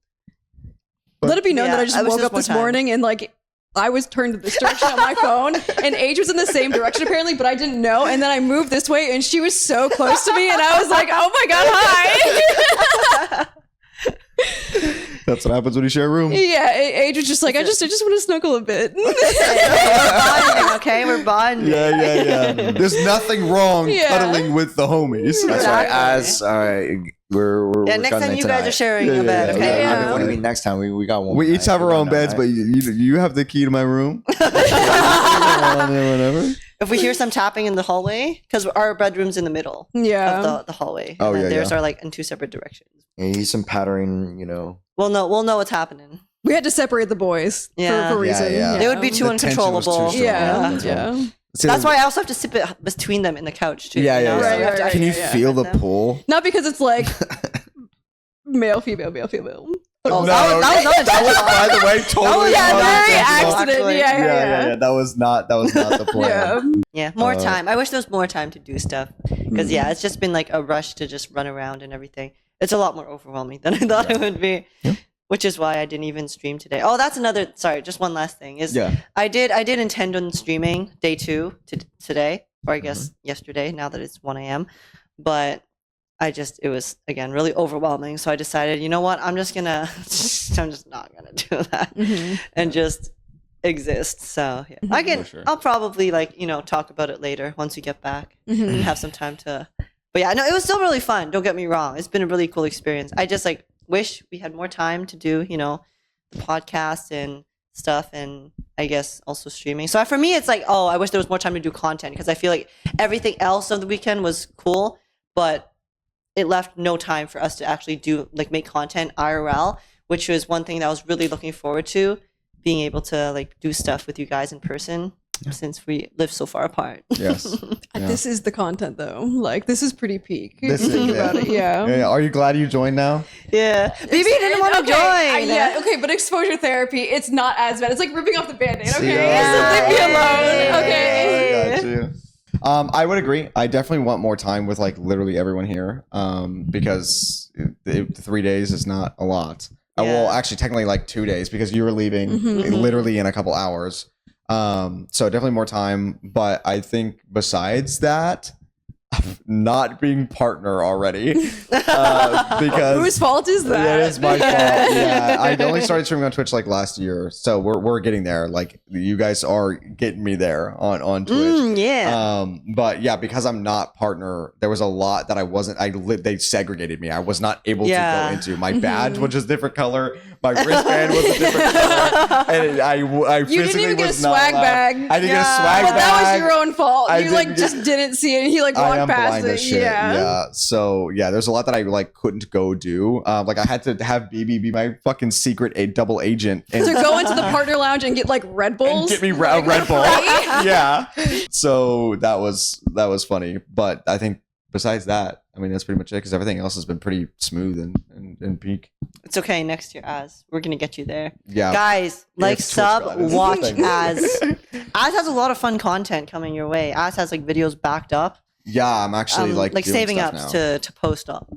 Let it be known Yeah, that I just I wish woke there up was this more time. morning and like I was turned this direction on my phone, and Age was in the same direction apparently, but I didn't know. And then I moved this way, and she was so close to me, and I was like, "Oh my god, hi!" That's what happens when you share a room. Yeah, Age was just like, I just want to snuggle a bit. We're bonding, okay? We're bonding. Yeah. There's nothing wrong Yeah. cuddling with the homies. That's right. Exactly. All right, we're Next time cuddling you guys tonight. are sharing Yeah, a bed, yeah, okay? yeah. I mean, what do you mean next time? We got one. We each have our own beds, but you have the key to my room. Whatever. If we hear some tapping in the hallway, because our bedroom's in the middle Yeah. of the hallway. Oh, and then yeah, theirs yeah. are like in two separate directions. Yeah, he's some pattering, We'll know what's happening. We had to separate the boys Yeah. for Yeah, reason. yeah. It would be too The tension was too uncontrollable. strong. Yeah. That's Yeah. See, That's why I also have to sit between them in the couch too. Yeah, you yeah, know? yeah. So we have to Right, Can you yeah. feel the them. pull? Not because it's like male, female, male, female. Oh, No, that was not that was, by the way, totally. yeah, not very intentional. accident. actually. Yeah. That was not the plan. Yeah. Yeah, more time. I wish there was more time to do stuff because Mm-hmm. it's just been like a rush to just run around and everything. It's a lot more overwhelming than I thought it would be, which is why I didn't even stream today. Oh, that's another. Sorry, just one last thing is Yeah. I did intend on streaming day 2 today, or I guess yesterday. Now that it's 1 a.m., but it was again really overwhelming. So I decided, you know what, I'm just not gonna do that Mhm. and just exist. So yeah, For sure. I'll probably talk about it later once we get back Mhm. and have some time to. But yeah, no, it was still really fun. Don't get me wrong. It's been a really cool experience. I just wish we had more time to do, the podcast and stuff, and I guess also streaming. So for me, it's I wish there was more time to do content because I feel like everything else of the weekend was cool, but it left no time for us to actually do make content IRL, which was one thing that I was really looking forward to, being able to do stuff with you guys in person since we live so far apart. Yes. Yeah. This is the content though. This is pretty peak. This If you think is- about it. Yeah. Yeah. Are you glad you joined now? Yeah, BB didn't want to Okay, join. yeah, okay, but exposure therapy, it's not as bad. It's like ripping off the band-aid, okay? Yeah. So leave me Yeah. alone, okay? I got you. I would agree. I definitely want more time with literally everyone here. Because 3 days is not a lot. Well, Yeah. actually, technically 2 days because you were leaving literally in a couple hours. So definitely more time. But I think besides that, not being partner already, because Whose fault is that? that is my fault. Yeah, I only started streaming on Twitch last year, so we're getting there. You guys are getting me there on Twitch. Yeah. But yeah, because I'm not partner, there was a lot that I wasn't. They segregated me. I was not able to Yeah. go into. My badge was just different color. My wristband was a different color, and I You physically didn't even get a was not swag allowed. bag. I didn't get a Yeah. swag But bag. that was your own fault. I You didn't just didn't see it. He I walked am past blind it. as shit. Yeah. So yeah, there's a lot that I couldn't go do. I had to have BB be my fucking secret double agent and To go into the partner lounge and get Red Bulls. get me a Red Bull. Yeah. So that was funny. But I think besides that, that's pretty much it because everything else has been pretty smooth and peak. It's okay. Next year, we're gonna get you there, Yeah. guys. It's Sub, Twitchcon. It's watch the thing. Az has a lot of fun content coming your way. Az has videos backed up. Yeah, I'm actually doing saving stuff up now. to post up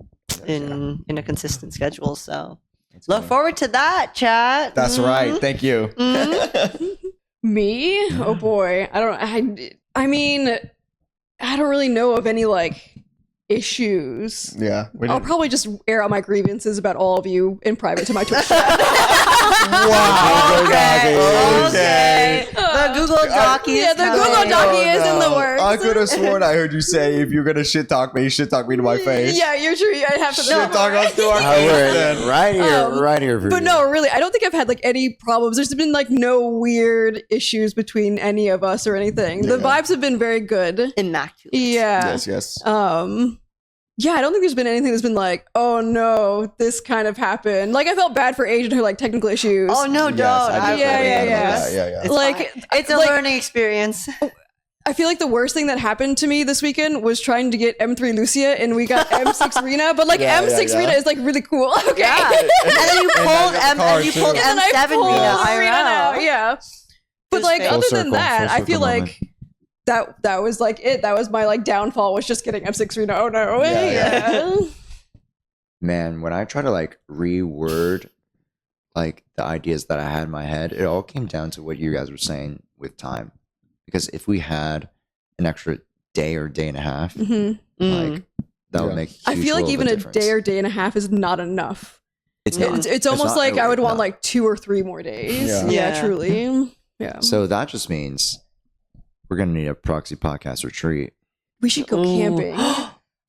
in a consistent schedule. So That's look fine. forward to that, chat. That's Mhm. right. Thank you. Me? Oh boy. I don't really know of any issues. Yeah. We I'll didn't- probably just air out my grievances about all of you in private to my Twitch chat. Wow. Okay. The Google Doc is Yeah, the coming. Google Doc is in the works. I could have sworn I heard you say if you're gonna shit talk me to my face. Yeah, you're true. I have to Shit talk us to our Oh, face. we're then. right here for But you. no, really, I don't think I've had any problems. There's been no weird issues between any of us or anything. The Yeah. vibes have been very good. Immaculate. Yeah. Yes. Yeah, I don't think there's been anything that's been oh no, this kind of happened. I felt bad for Age and her technical issues. Oh no, don't. Yes, I I did Yeah, forget yeah, about yeah. that. Yeah. It's Like, fine. It's a like- learning experience. I feel the worst thing that happened to me this weekend was trying to get M3 Lucia and we got M6 Rena, but Yeah, M6 yeah, Rena yeah. is really cool. Okay. Yeah. And then you And pulled then the car, too. And then I M7 pulled Rena Rena out, IRL. yeah. But was like fake. other Full than circle, that, full I feel circle like moment. that was it. That was my downfall was just getting M6 Rena. Oh no. Yeah, Yeah. Man, when I try to reword the ideas that I had in my head, it all came down to what you guys were saying with time. Because if we had an extra day or day and a half, Mhm. that would make. I feel huge even a difference. day or day and a half is not enough. It's almost not like I would really, want no. like 2 or 3 more days. Yeah. Yeah, truly. Yeah. So that just means we're gonna need a Proxy podcast retreat. We should go Ooh. camping.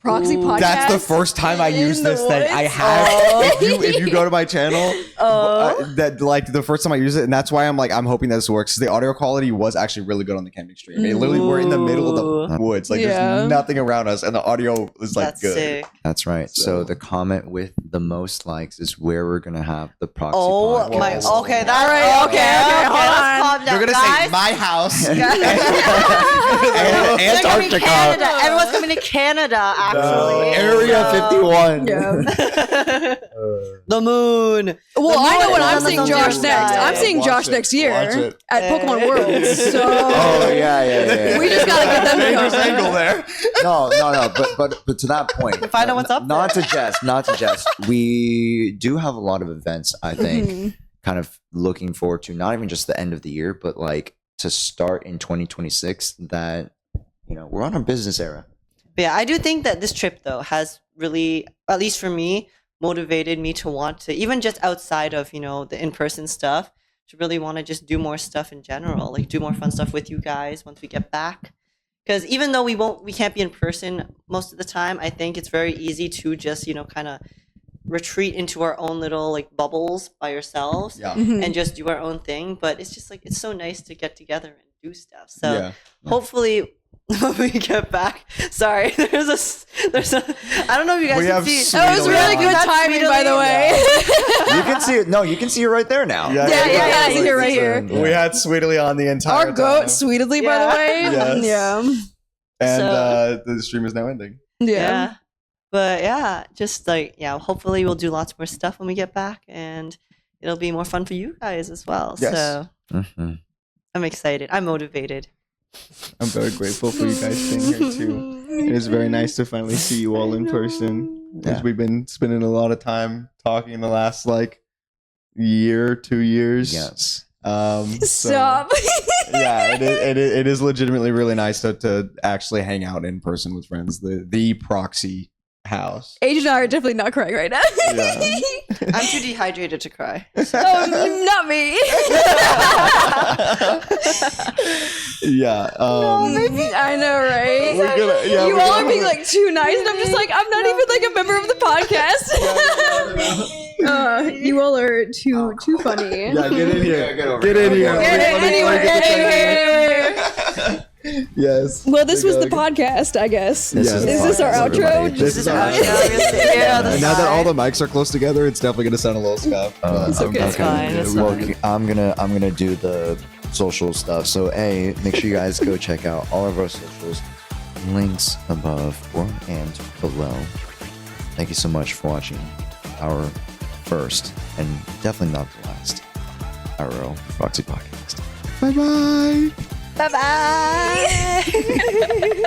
Proxy podcast. That's the first time I in used the this thing. I woods? have. Oh. If you go to my channel, Oh. that like the first time I used it, and that's why I'm hoping that this works. The audio quality was actually really good on the camping stream. It literally we're in the middle of the woods, like Yeah. there's nothing around us, and the audio is like That's good. sick. That's right. So So- the comment with the most likes is where we're gonna have the Proxy Oh podcast. my. Okay, that's All right, okay, hold Let's on. calm down, You're gonna guys. say my house. They're coming to Antarctica. Canada. Everyone's coming to Canada, actually. Area So- 51. Yeah. The moon. Well, I know when I'm on the seeing sunset Josh side. next. I'm seeing Watch Josh it. next year Watch it. at Pokemon World. So Oh yeah. we just gotta get them to Dangerous come. angle there. No. But to that point, Find out what's up Not there. to jest. We do have a lot of events. I think Mhm. kind of looking forward to not even just the end of the year, but like to start in 2026. That we're on our business era. But yeah, I do think that this trip though has really, at least for me, motivated me to want to, even just outside of the in-person stuff, to really want to just do more stuff in general, like do more fun stuff with you guys once we get back. Because even though we can't be in person most of the time, I think it's very easy to just kind of retreat into our own little like bubbles by ourselves Yeah. Mhm. and just do our own thing. But it's just like it's so nice to get together and do stuff. So Yeah. hopefully when we get back. Sorry, there's a. I don't know if you guys We can have see. sweet That was really good That's timing, sweet by the of way. You can see it. No, you can see it right there now. Yeah, I see it right here. We had Sweetly on the entire Our goat, time. Sweetly, by the Yeah. way. Yes. And So- the stream is now ending. Yeah. Yeah. But yeah, just like hopefully we'll do lots more stuff when we get back, and it'll be more fun for you guys as well. Yes. So Mhm. I'm excited. I'm motivated. I'm very grateful for you guys being here too. It is very nice to finally see you all in person. Because Yeah. we've been spending a lot of time talking in the last like year, 2 years. Yes. So, Stop. yeah, it is legitimately really nice to actually hang out in person with friends. The Proxy house. Age and I are definitely not crying right now. Yeah. I'm too dehydrated to cry. Oh, not me. Yeah. I know, right? We're gonna- yeah, you we're all gonna- are being like too nice, and I'm just like, I'm not even like a member of the podcast. You all are too funny. Yeah, get in here. Get over Get here. in here. Get Let me- it anywhere, let me get anywhere. Yes. Well, this was the podcast, I guess. This Yes. Is this our podcast, outro? everybody. This is our outro. Yeah, And now that all the mics are close together, it's definitely gonna sound a little scuffed. It's okay. It's fine. It's Well, fine. I'm gonna do the social stuff. So make sure you guys go check out all of our socials. Links above and below. Thank you so much for watching our first and definitely not the last IRL Proxy podcast. Bye bye. Bye bye.